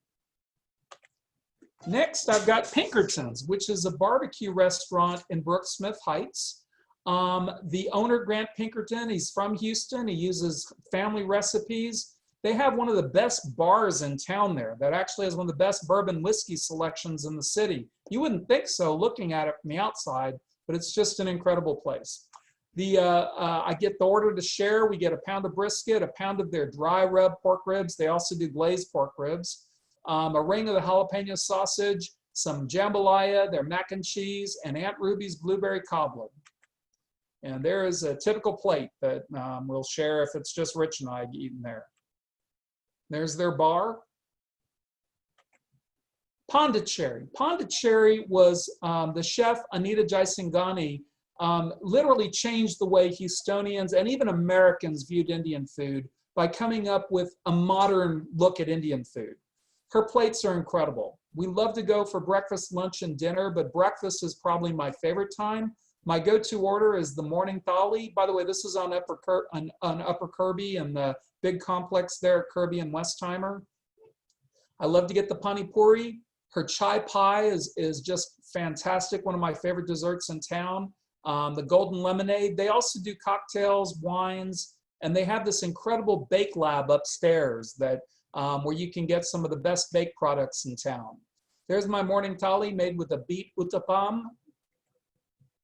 Next, I've got Pinkerton's, which is a barbecue restaurant in Brooksmith Heights. The owner, Grant Pinkerton, he's from Houston. He uses family recipes. They have one of the best bars in town there that actually has one of the best bourbon whiskey selections in the city. You wouldn't think so looking at it from the outside, but it's just an incredible place. I get the order to share. We get a pound of brisket, a pound of their dry rub pork ribs. They also do glazed pork ribs, a ring of the jalapeno sausage, some jambalaya, their mac and cheese, and Aunt Ruby's blueberry cobbler. And there is a typical plate that we'll share if it's just Rich and I eating there. There's their bar. Pondicherry. Pondicherry was the chef, Anita Jaisingani, literally changed the way Houstonians and even Americans viewed Indian food by coming up with a modern look at Indian food. Her plates are incredible. We love to go for breakfast, lunch, and dinner, but breakfast is probably my favorite time. My go-to order is the morning thali. By the way, this is on Upper Kirby and the big complex there at Kirby and Westheimer. I love to get the pani puri. Her chai pie is just fantastic. One of my favorite desserts in town. The golden lemonade. They also do cocktails, wines, and they have this incredible bake lab upstairs that where you can get some of the best bake products in town. There's my morning thali made with a beet uttapam.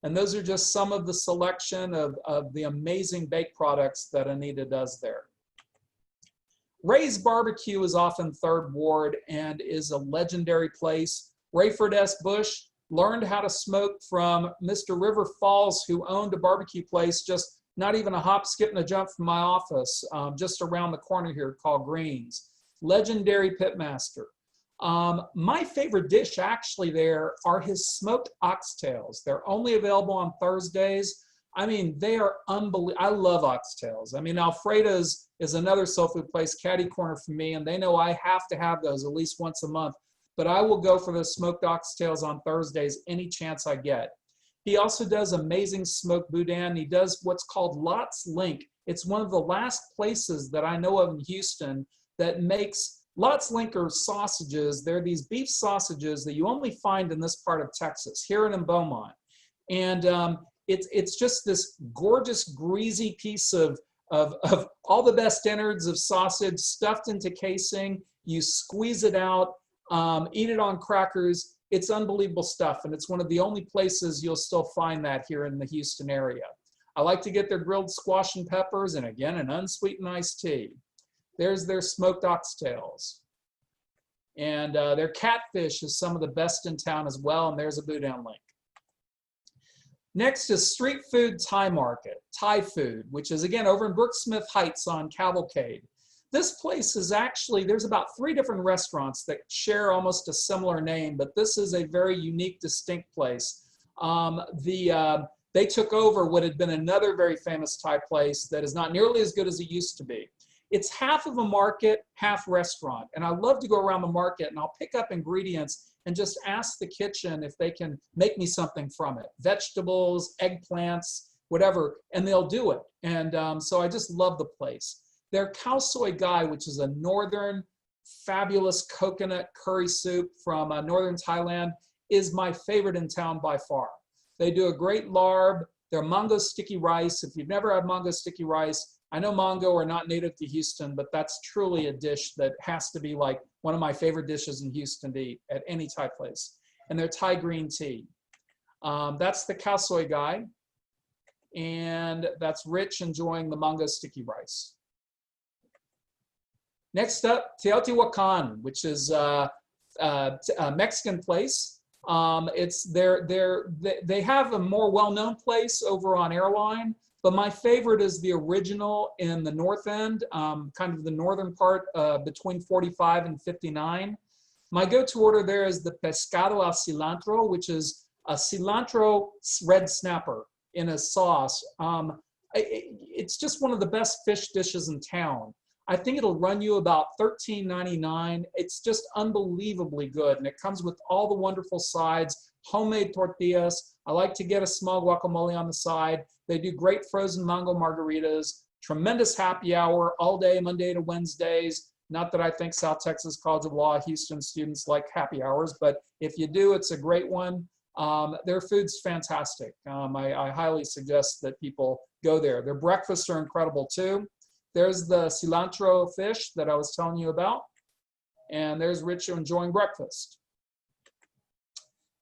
And those are just some of the selection of the amazing bake products that Anita does there. Ray's Barbecue is off in 3rd Ward and is a legendary place. Rayford S. Bush learned how to smoke from Mr. River Falls, who owned a barbecue place just not even a hop, skip, and a jump from my office, just around the corner here called Green's. Legendary pitmaster. My favorite dish actually there are his smoked oxtails. They're only available on Thursdays. I mean, they are unbelievable. I love oxtails. I mean, Alfredo's is another soul food place, catty corner for me, and they know I have to have those at least once a month. But I will go for the smoked oxtails on Thursdays any chance I get. He also does amazing smoked boudin. He does what's called Lott's Link. It's one of the last places that I know of in Houston that makes Lott's Link are sausages. They're these beef sausages that you only find in this part of Texas, here and in Beaumont. And it's just this gorgeous, greasy piece of all the best innards of sausage stuffed into casing. You squeeze it out, eat it on crackers. It's unbelievable stuff, and it's one of the only places you'll still find that here in the Houston area. I like to get their grilled squash and peppers, and again, an unsweetened iced tea. There's their smoked oxtails. And their catfish is some of the best in town as well, and there's a boudin link. Next is Street Food Thai Market, Thai food, which is again over in Brooksmith Heights on Cavalcade. This place is actually, there's about 3 different restaurants that share almost a similar name, but this is a very unique, distinct place. They took over what had been another very famous Thai place that is not nearly as good as it used to be. It's half of a market, half restaurant. And I love to go around the market and I'll pick up ingredients and just ask the kitchen if they can make me something from it. Vegetables, eggplants, whatever, and they'll do it. And so I just love the place. Their khao soi gai, which is a northern fabulous coconut curry soup from northern Thailand, is my favorite in town by far. They do a great larb. Their mango sticky rice, if you've never had mango sticky rice, I know mango are not native to Houston, but that's truly a dish that has to be like one of my favorite dishes in Houston to eat at any Thai place. And their Thai green tea. That's the khao soi gai. And that's Rich enjoying the mango sticky rice. Next up, Teotihuacan, which is a Mexican place. They have a more well-known place over on Airline, but my favorite is the original in the north end, kind of the northern part between 45 and 59. My go-to order there is the pescado al cilantro, which is a cilantro red snapper in a sauce. It's just one of the best fish dishes in town. I think it'll run you about $13.99. It's just unbelievably good, and it comes with all the wonderful sides, homemade tortillas. I like to get a small guacamole on the side. They do great frozen mango margaritas, tremendous happy hour all day, Monday to Wednesdays. Not that I think South Texas College of Law Houston students like happy hours, but if you do, it's a great one. Their food's fantastic. I highly suggest that people go there. Their breakfasts are incredible too. There's the cilantro fish that I was telling you about. And there's Rich enjoying breakfast.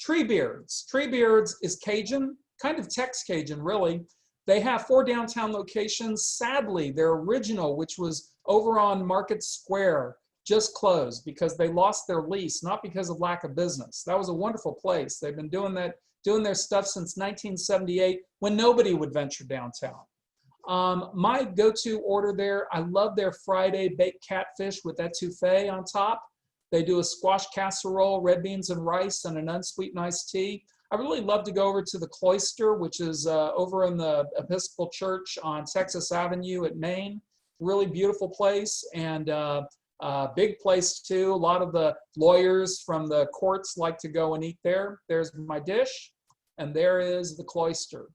Treebeards. Treebeards is Cajun, kind of Tex Cajun, really. They have 4 downtown locations. Sadly, their original, which was over on Market Square, just closed because they lost their lease, not because of lack of business. That was a wonderful place. They've been doing their stuff since 1978 when nobody would venture downtown. My go-to order there, I love their Friday baked catfish with etouffee on top. They do a squash casserole, red beans and rice, and an unsweetened iced tea. I really love to go over to the Cloister, which is over in the Episcopal Church on Texas Avenue at Maine. Really beautiful place and big place too. A lot of the lawyers from the courts like to go and eat there. There's my dish, and there is the Cloister.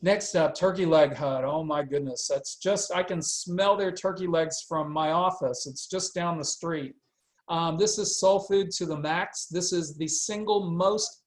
Next up, Turkey Leg Hut. Oh my goodness, that's just, I can smell their turkey legs from my office. It's just down the street. This is soul food to the max. This is the single most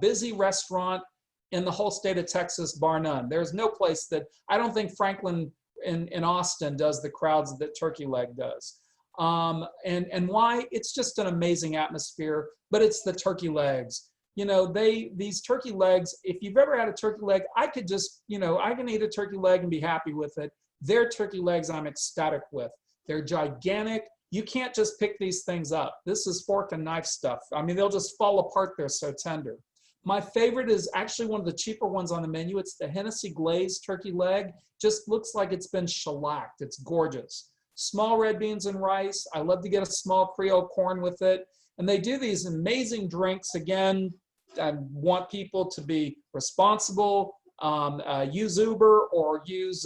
busy restaurant in the whole state of Texas, bar none. There's no place that, I don't think Franklin in Austin does the crowds that Turkey Leg does. And why? It's just an amazing atmosphere, but it's the turkey legs. You know, these turkey legs, if you've ever had a turkey leg, I could just, I can eat a turkey leg and be happy with it. Their turkey legs I'm ecstatic with. They're gigantic. You can't just pick these things up. This is fork and knife stuff. I mean, they'll just fall apart. They're so tender. My favorite is actually one of the cheaper ones on the menu. It's the Hennessy glazed turkey leg. Just looks like it's been shellacked. It's gorgeous. Small red beans and rice. I love to get a small Creole corn with it. And they do these amazing drinks. Again, I want people to be responsible, use Uber or use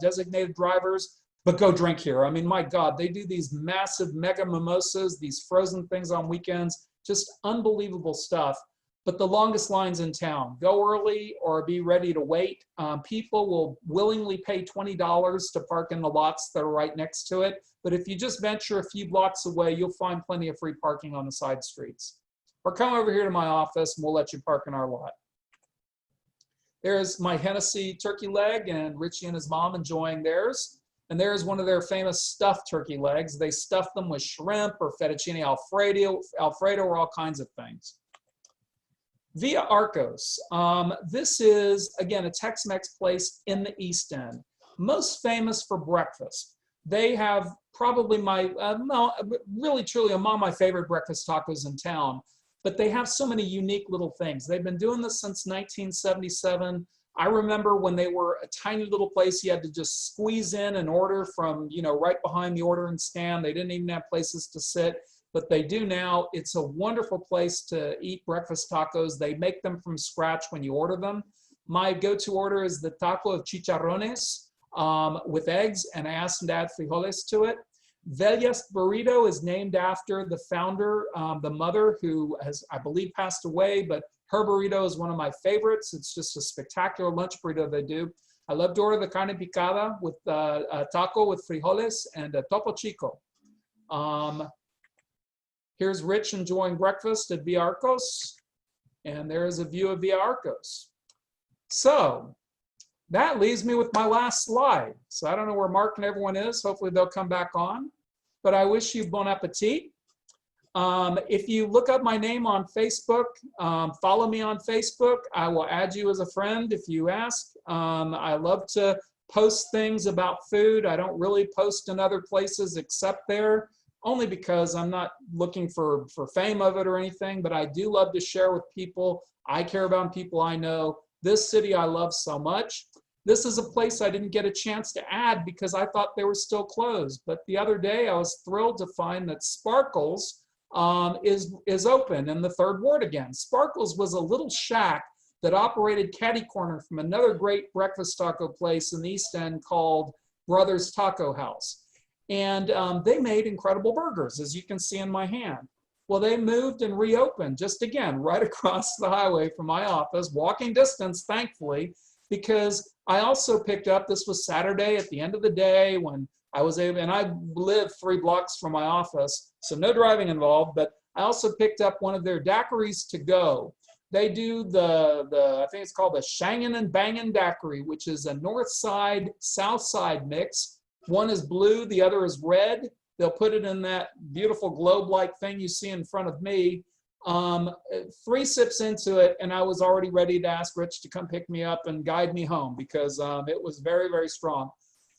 designated drivers, but go drink here. I mean, my God, they do these massive mega mimosas, these frozen things on weekends, just unbelievable stuff. But the longest lines in town. Go early or be ready to wait. People will willingly pay $20 to park in the lots that are right next to it. But if you just venture a few blocks away, you'll find plenty of free parking on the side streets. Or come over here to my office and we'll let you park in our lot. There's my Hennessy turkey leg and Richie and his mom enjoying theirs. And there's one of their famous stuffed turkey legs. They stuff them with shrimp or fettuccine Alfredo or all kinds of things. Via Arcos. This is, again, a Tex-Mex place in the East End. most famous for breakfast. They have probably no, really truly among my favorite breakfast tacos in town, but they have so many unique little things. They've been doing this since 1977. I remember when they were a tiny little place, you had to just squeeze in and order from, right behind the ordering stand. They didn't even have places to sit, but they do now. It's a wonderful place to eat breakfast tacos. They make them from scratch when you order them. My go-to order is the taco of chicharrones with eggs, and I asked them to add frijoles to it. Velya's burrito is named after the founder, the mother who has, I believe, passed away, but her burrito is one of my favorites. It's just a spectacular lunch burrito they do. I love to order the carne picada with a taco with frijoles and a topo chico. Here's Rich enjoying breakfast at Via Arcos, and there's a view of Via Arcos. So that leaves me with my last slide. So I don't know where Mark and everyone is. Hopefully they'll come back on. But I wish you bon appetit. If you look up my name on Facebook, follow me on Facebook. I will add you as a friend if you ask. I love to post things about food. I don't really post in other places except there, only because I'm not looking for fame of it or anything, but I do love to share with people I care about and people I know. This city I love so much. This is a place I didn't get a chance to add because I thought they were still closed. But the other day I was thrilled to find that Sparkles is open in the 3rd Ward again. Sparkles was a little shack that operated catty corner from another great breakfast taco place in the East End called Brothers Taco House. And they made incredible burgers, as you can see in my hand. Well, they moved and reopened just again, right across the highway from my office, walking distance, thankfully, because I also picked up, this was Saturday at the end of the day when I was able, and I live 3 blocks from my office, so no driving involved, but I also picked up one of their daiquiris to go. They do I think it's called the Shangin' and Bangin' Daiquiri, which is a north side, south side mix. One is blue, the other is red. They'll put it in that beautiful globe-like thing you see in front of me. 3 sips into it, and I was already ready to ask Rich to come pick me up and guide me home because it was very, very strong.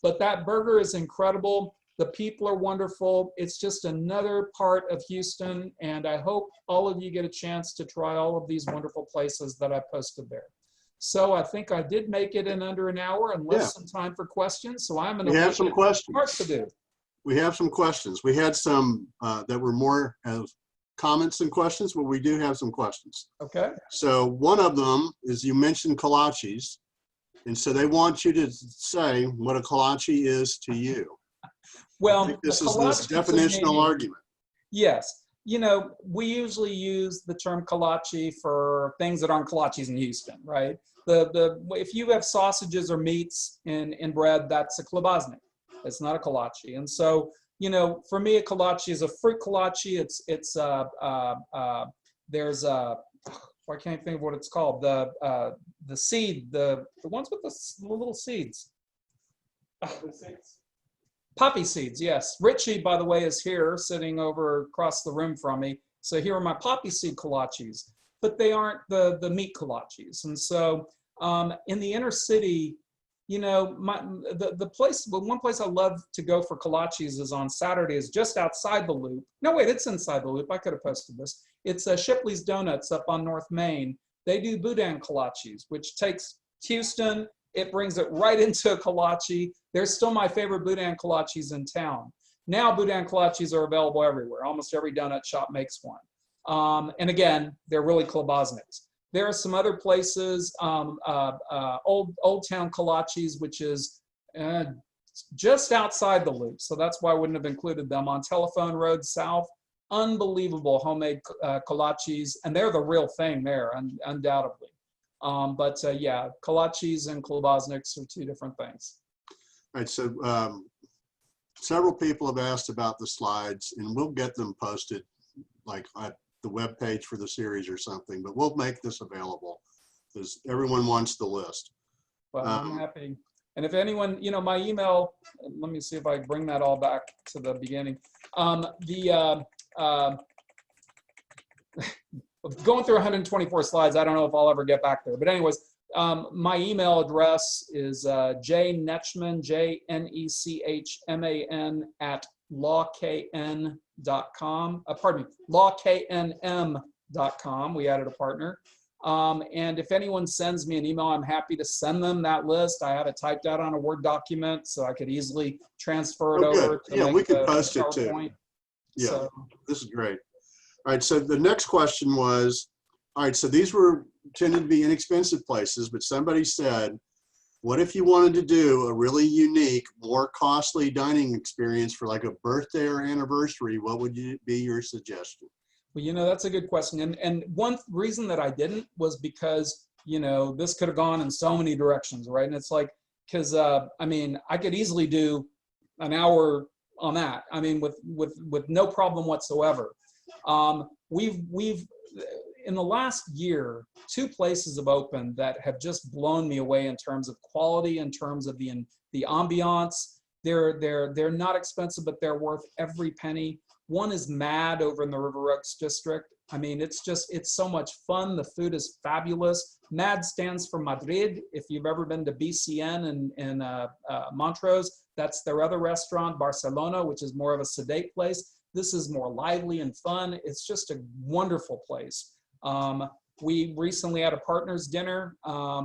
But that burger is incredible. The people are wonderful. It's just another part of Houston, and I hope all of you get a chance to try all of these wonderful places that I posted there. So I think I did make it in under an hour and left some time for questions. So I'm going to have some questions. Mark to do. We have some questions. We had some that were more as comments than questions, but we do have some questions. Okay. So one of them is you mentioned kolaches, and so they want you to say what a kolache is to you. Well, I think this is this definitional argument. Yes. We usually use the term kolache for things that aren't kolaches in Houston, right? If you have sausages or meats in bread, that's a klobasnik. It's not a kolache. And so, for me, a kolache is a fruit kolache. There's I can't think of what it's called. The seed, the ones with the little seeds. Poppy seeds, yes. Richie, by the way, is here sitting over across the room from me. So here are my poppy seed kolaches, but they aren't the meat kolaches. And so in the inner city, one place I love to go for kolaches is on Saturdays, just outside the loop. No, wait, it's inside the loop. I could have posted this. It's Shipley's Donuts up on North Main. They do boudin kolaches, which takes Houston, it brings it right into a kolache. They're still my favorite boudin kolaches in town. Now boudin kolaches are available everywhere. Almost every donut shop makes one. And again, they're really klobasniks. There are some other places, Old Town Kolaches, which is just outside the loop. So that's why I wouldn't have included them. On Telephone Road South, unbelievable homemade kolaches. And they're the real thing there, undoubtedly. Yeah, kolaches and klobasniks are 2 different things. All right, so several people have asked about the slides, and we'll get them posted like at the web page for the series or something, but we'll make this available because everyone wants the list. Well, I'm happy. And if anyone, my email, let me see if I bring that all back to the beginning. Going through 124 slides, I don't know if I'll ever get back there. But anyways, My email address is jnechman, JNECHMAN at lawkn.com. Pardon me, lawknm.com. We added a partner. And if anyone sends me an email, I'm happy to send them that list. I have it typed out on a Word document, so I could easily transfer it over to yeah, make we could the post it too. PowerPoint. Yeah, So, this is great. All right, so the next question was, all right, so these were tended to be inexpensive places, but somebody said, what if you wanted to do a really unique, more costly dining experience for like a birthday or anniversary? What would be your suggestion? well, that's a good question. And one reason that I didn't was because, this could have gone in so many directions, right? And it's like, because, I mean, I could easily do an hour on that. I mean, with no problem whatsoever. We've in the last year, 2 places have opened that have just blown me away in terms of quality, in terms of the ambiance. They're not expensive, but they're worth every penny. One is Mad over in the River Oaks district. I mean, it's so much fun. The food is fabulous. Mad stands for Madrid. If you've ever been to BCN in Montrose, that's their other restaurant. Barcelona, which is more of a sedate place. This is more lively and fun. It's just a wonderful place. We recently had a partners dinner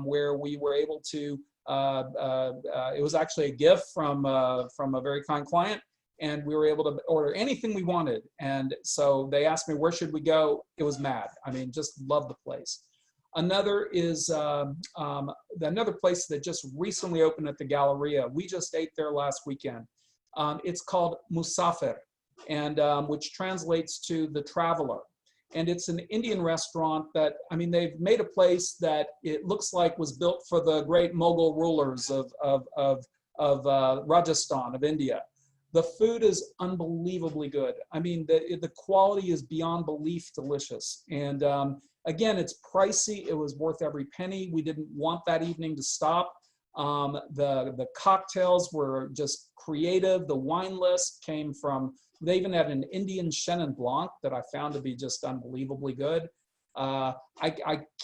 where we were able to, it was actually a gift from a very kind client, and we were able to order anything we wanted. And so they asked me, where should we go? It was Mad. I mean, just love the place. Another is another place that just recently opened at the Galleria. We just ate there last weekend. It's called Musafir, and which translates to the traveler. And it's an Indian restaurant that, I mean, they've made a place that it looks like was built for the great Mughal rulers of Rajasthan, of India. The food is unbelievably good. I mean, the quality is beyond belief delicious. And again, it's pricey. It was worth every penny. We didn't want that evening to stop. The cocktails were just creative. The wine list came from, they even had an Indian Chenin Blanc that I found to be just unbelievably good. I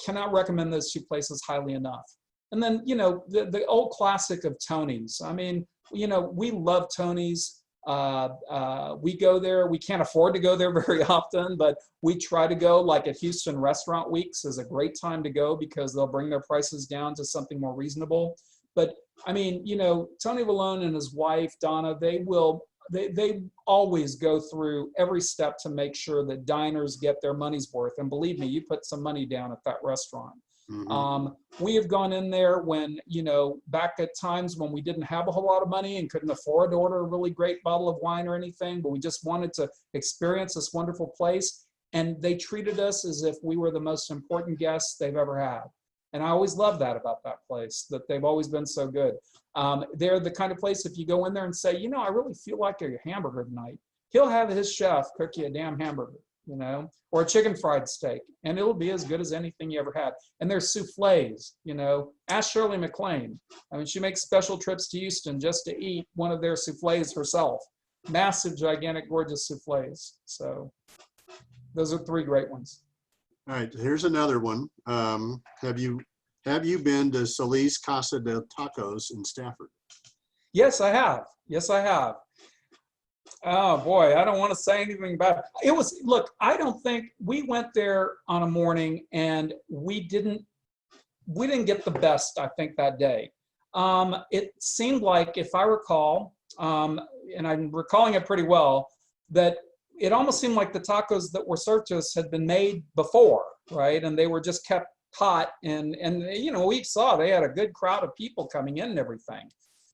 cannot recommend those 2 places highly enough. And then, the old classic of Tony's. I mean, we love Tony's. We go there. We can't afford to go there very often, but we try to go, like at Houston Restaurant Weeks is a great time to go because they'll bring their prices down to something more reasonable. But I mean, Tony Vallone and his wife, Donna, they always go through every step to make sure that diners get their money's worth. And believe me, you put some money down at that restaurant. Mm-hmm. We have gone in there when, back at times when we didn't have a whole lot of money and couldn't afford to order a really great bottle of wine or anything, but we just wanted to experience this wonderful place. And they treated us as if we were the most important guests they've ever had. And I always love that about that place, that they've always been so good. They're the kind of place, if you go in there and say, I really feel like a hamburger tonight, he'll have his chef cook you a damn hamburger, or a chicken fried steak, and it'll be as good as anything you ever had. And there's souffles, ask Shirley MacLaine. I mean, she makes special trips to Houston just to eat one of their souffles herself. Massive, gigantic, gorgeous souffles. So those are 3 great ones. All right, here's another one. Have you been to Solis Casa de Tacos in Stafford? Yes, I have. Yes, I have. Oh boy, I don't want to say anything about it. It was, look, I don't think we went there on a morning and we didn't get the best, I think, that day. It seemed like, if I recall, and I'm recalling it pretty well, that it almost seemed like the tacos that were served to us had been made before, right? And they were just kept hot. And we saw they had a good crowd of people coming in and everything.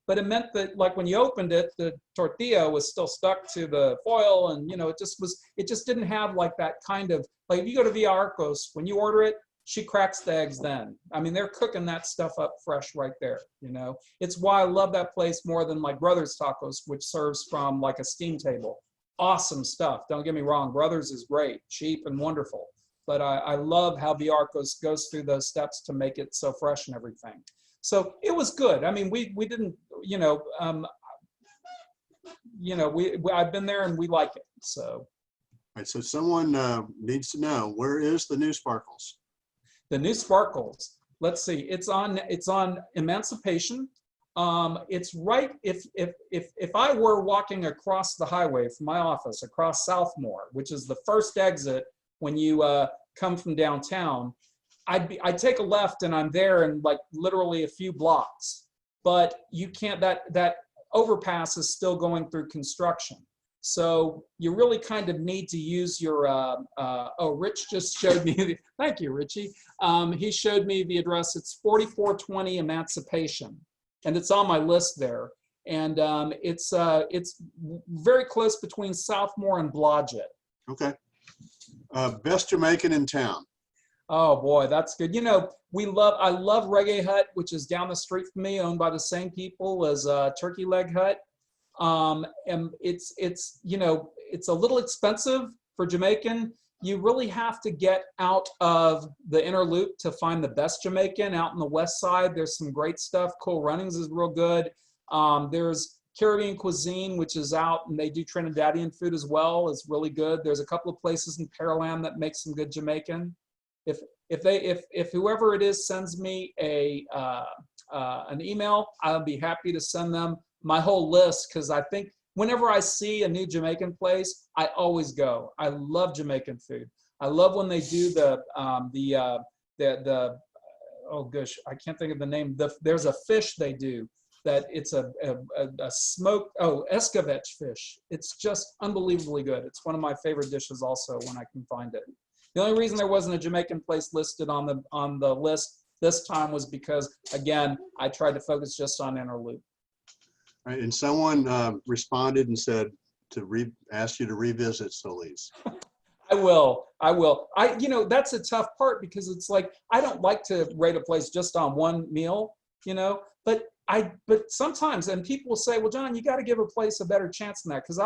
But it meant that, like, when you opened it, the tortilla was still stuck to the foil, and it just didn't have like that kind of, like, if you go to Villa Arcos, when you order it, she cracks the eggs then. I mean, they're cooking that stuff up fresh right there, It's why I love that place more than like Brothers Tacos, which serves from like a steam table. Awesome stuff. Don't get me wrong. Brothers is great, cheap and wonderful. But I love how Villa Arcos goes through those steps to make it so fresh and everything. So it was good. I mean, we didn't, I've been there and we like it. So. All right. So someone needs to know, where is the New Sparkles? The New Sparkles. let's see, it's on Emancipation. It's right, if I were walking across the highway from my office, across Southmore, which is the first exit when you come from downtown, I'd take a left and I'm there in like literally a few blocks. But you can't, that overpass is still going through construction. So you really kind of need to use your, oh, Rich just showed me, thank you, Richie. He showed me the address. It's 4420 Emancipation, and it's on my list there. And it's very close between Southmore and Blodgett. Okay. Best Jamaican in town. Oh boy, that's good. You know, I love Reggae Hut, which is down the street from me, owned by the same people as Turkey Leg Hut. And it's you know, it's a little expensive for Jamaican. You really have to get out of the inner loop to find the best Jamaican. Out in the west side, there's some great stuff. Cool Runnings is real good. There's Caribbean Cuisine, which is out, and they do Trinidadian food as well. It's really good. There's a couple of places in Pearland that make some good Jamaican. If whoever it is sends me an email, I'll be happy to send them my whole list, because I think whenever I see a new Jamaican place, I always go. I love Jamaican food. I love when they do the oh gosh, I can't think of the name. There's a fish they do that it's a smoked, escabeche fish. It's just unbelievably good. It's one of my favorite dishes also when I can find it. The only reason there wasn't a Jamaican place listed on the list this time was because, again, I tried to focus just on inner loop. All right, and someone responded and said to ask you to revisit Solis. I will. You know, that's a tough part, because it's like, I don't like to rate a place just on one meal, you know, but sometimes, and people will say, well, John, you got to give a place a better chance than that. Because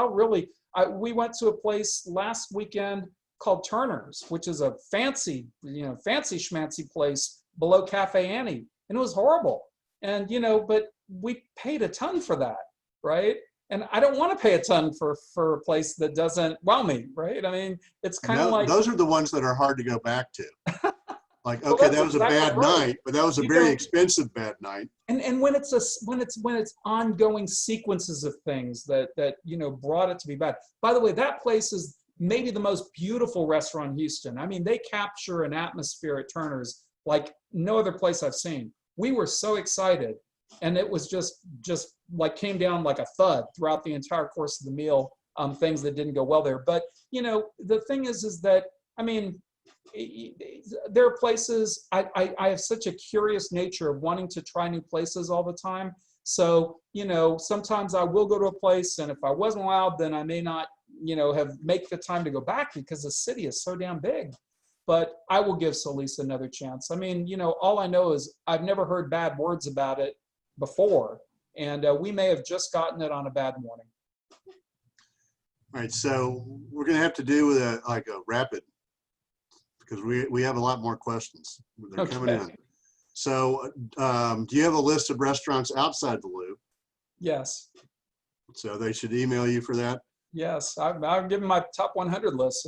we went to a place last weekend called Turner's, which is a fancy schmancy place below Cafe Annie, and it was horrible. And, you know, but we paid a ton for that, right? And I don't want to pay a ton for a place that doesn't wow me, right? I mean, it's kind of like, those are the ones that are hard to go back to. Like, okay, that was exactly a bad night, but that was a very expensive bad night. And when it's ongoing sequences of things that you know brought it to be bad. By the way, that place is maybe the most beautiful restaurant in Houston. I mean, they capture an atmosphere at Turner's like no other place I've seen. We were so excited, and it was just like came down like a thud throughout the entire course of the meal. Things that didn't go well there. But you know, the thing is that, I mean, there are places, I have such a curious nature of wanting to try new places all the time. So, you know, sometimes I will go to a place, and if I wasn't allowed, then I may not, you know, make the time to go back, because the city is so damn big. But I will give Solis another chance. I mean, you know, all I know is I've never heard bad words about it before, and we may have just gotten it on a bad morning. All right, so we're going to have to do with a rapid, because we have a lot more questions. They're coming in. So do you have a list of restaurants outside the loop? Yes. So they should email you for that? Yes, I've given my top 100 list.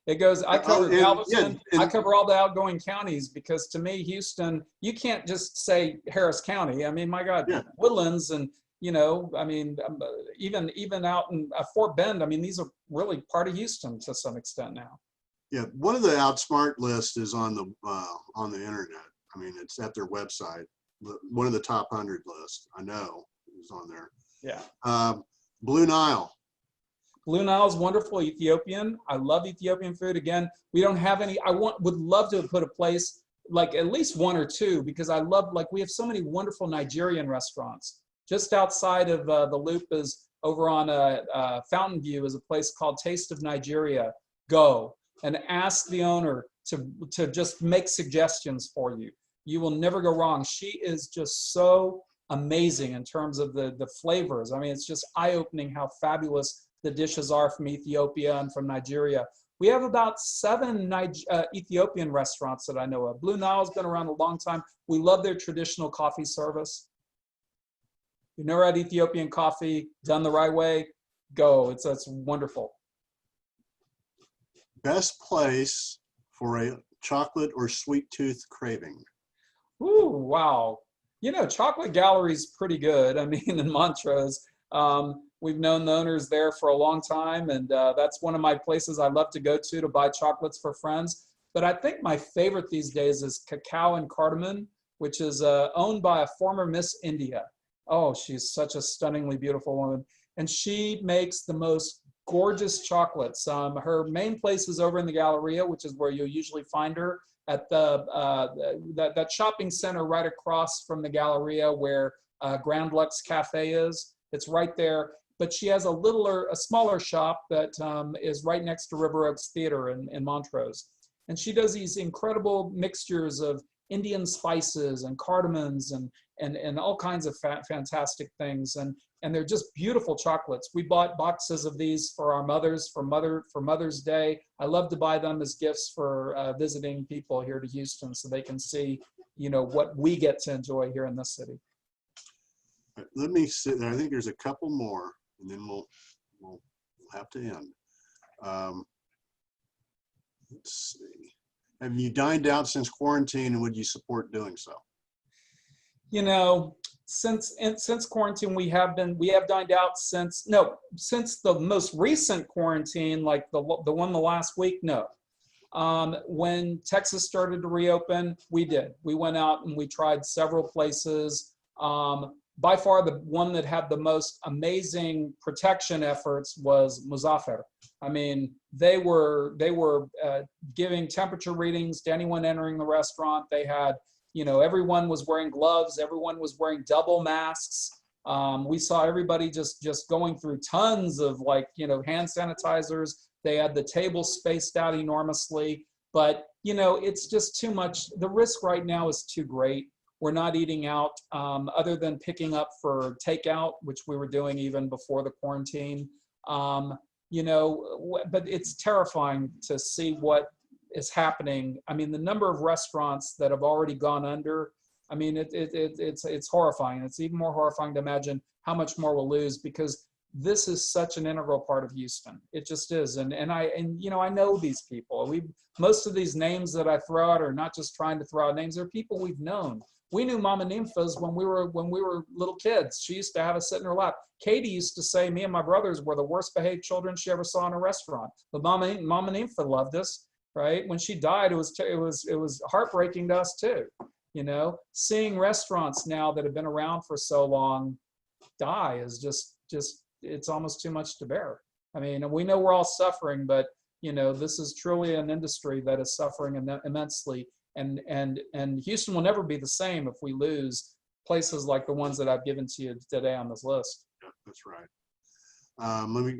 It goes, I cover Galveston, I cover all the outgoing counties, because to me, Houston, you can't just say Harris County. I mean, my God, yeah. Woodlands, and, you know, I mean, even out in Fort Bend, I mean, these are really part of Houston to some extent now. Yeah, one of the Outsmart lists is on the internet. I mean, it's at their website. One of the top 100 lists, I know, is on there. Yeah. Blue Nile. Blue Nile is wonderful. Ethiopian. I love Ethiopian food. Again, we don't have any. Would love to put a place, like at least one or two, because I love, like, we have so many wonderful Nigerian restaurants. Just outside of the loop is over on Fountain View is a place called Taste of Nigeria. Go and ask the owner to just make suggestions for you. You will never go wrong. She is just so amazing in terms of the flavors. I mean, it's just eye-opening how fabulous the dishes are from Ethiopia and from Nigeria. We have about 7 Ethiopian restaurants that I know of. Blue Nile's been around a long time. We love their traditional coffee service. You've never had Ethiopian coffee done the right way? Go. It's wonderful. Best place for a chocolate or sweet tooth craving? Ooh, wow. You know, Chocolate Gallery's pretty good. I mean, in Montrose, we've known the owners there for a long time, and that's one of my places I love to go to buy chocolates for friends. But I think my favorite these days is Cacao and Cardamom, which is owned by a former Miss India. Oh, she's such a stunningly beautiful woman, and she makes the most gorgeous chocolates. Her main place is over in the Galleria, which is where you'll usually find her at that shopping center right across from the Galleria where Grand Lux Cafe is. It's right there. But she has a smaller shop that is right next to River Oaks Theater in Montrose. And she does these incredible mixtures of Indian spices and cardamoms and all kinds of fantastic things. And they're just beautiful chocolates. We bought boxes of these for our mothers for Mother's Day. I love to buy them as gifts for visiting people here to Houston so they can see, you know, what we get to enjoy here in this city. Let me see. I think there's a couple more, and then we'll have to end. Let's see. Have you dined out since quarantine, and would you support doing so? You know, since quarantine, we have dined out since the most recent quarantine, like the one the last week. No, when Texas started to reopen, we did. We went out and we tried several places. By far, the one that had the most amazing protection efforts was Muzaffar. I mean, they were giving temperature readings to anyone entering the restaurant. They had, you know, everyone was wearing gloves. Everyone was wearing double masks. We saw everybody just going through tons of, like, you know, hand sanitizers. They had the table spaced out enormously. But, you know, it's just too much. The risk right now is too great. We're not eating out other than picking up for takeout, which we were doing even before the quarantine. You know, but it's terrifying to see what is happening. I mean, the number of restaurants that have already gone under, I mean, it's horrifying. It's even more horrifying to imagine how much more we'll lose, because this is such an integral part of Houston. It just is. And you know, I know these people. Most of these names that I throw out are not just trying to throw out names. They're people we've known. We knew Mama Nympha's when we were little kids. She used to have us sit in her lap. Katie used to say me and my brothers were the worst behaved children she ever saw in a restaurant. But Mama Nympha loved us, right? When she died, it was heartbreaking to us too. You know, seeing restaurants now that have been around for so long die is just it's almost too much to bear. I mean, we know we're all suffering, but you know, this is truly an industry that is suffering immensely. And Houston will never be the same if we lose places like the ones that I've given to you today on this list. Yeah, that's right. Let me,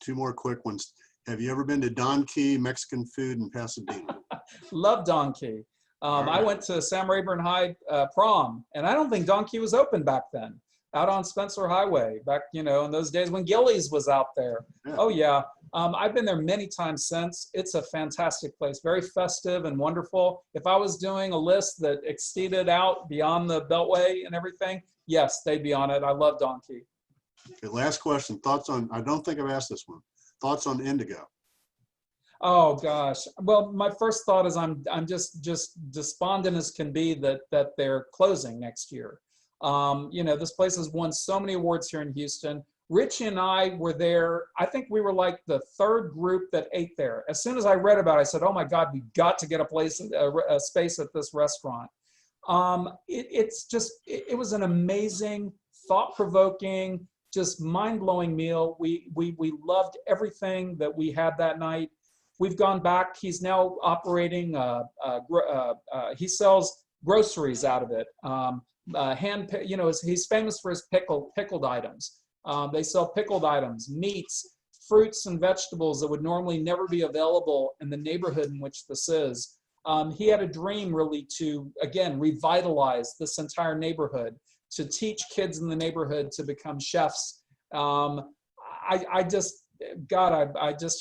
two more quick ones. Have you ever been to Don Key Mexican food in Pasadena? Love Don Key. Right. I went to Sam Rayburn High prom, and I don't think Don Key was open back then. Out on Spencer Highway, back, you know, in those days when Gillies was out there. Yeah. Oh yeah, I've been there many times since. It's a fantastic place, very festive and wonderful. If I was doing a list that extended out beyond the Beltway and everything, yes, they'd be on it. I love Don Key. Okay, last question. Thoughts on? I don't think I've asked this one. Thoughts on Indigo? Oh gosh. Well, my first thought is I'm just despondent as can be that they're closing next year. You know, this place has won so many awards here in Houston. Richie and I were there. I think we were like the third group that ate there. As soon as I read about it, I said, oh my God, we got to get a space at this restaurant. It was an amazing, thought-provoking, just mind-blowing meal. We loved everything that we had that night. We've gone back. He's now operating, he sells groceries out of it. You know, he's famous for his pickled items. They sell pickled items, meats, fruits, and vegetables that would normally never be available in the neighborhood in which this is. He had a dream really to, again, revitalize this entire neighborhood, to teach kids in the neighborhood to become chefs. I just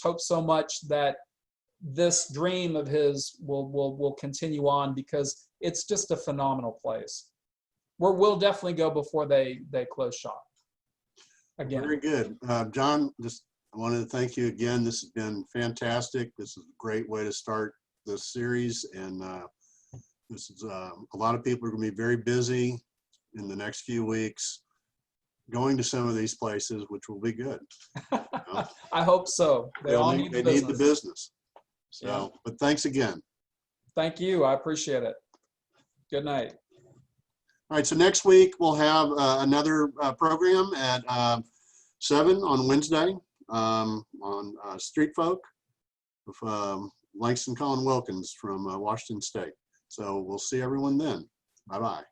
hope so much that this dream of his will continue on, because it's just a phenomenal place. We'll definitely go before they close shop again. Very good. John, I wanted to thank you again. This has been fantastic. This is a great way to start this series, and This is a lot of people are going to be very busy in the next few weeks going to some of these places, which will be good. You know? I hope so. They all need They the need the business. business. So, Yeah. but thanks again. Thank you. I appreciate it. Good night. All right, so next week we'll have another program at 7 on Wednesday on Street Folk with Langston Colin Wilkins from Washington State. So we'll see everyone then. Bye-bye.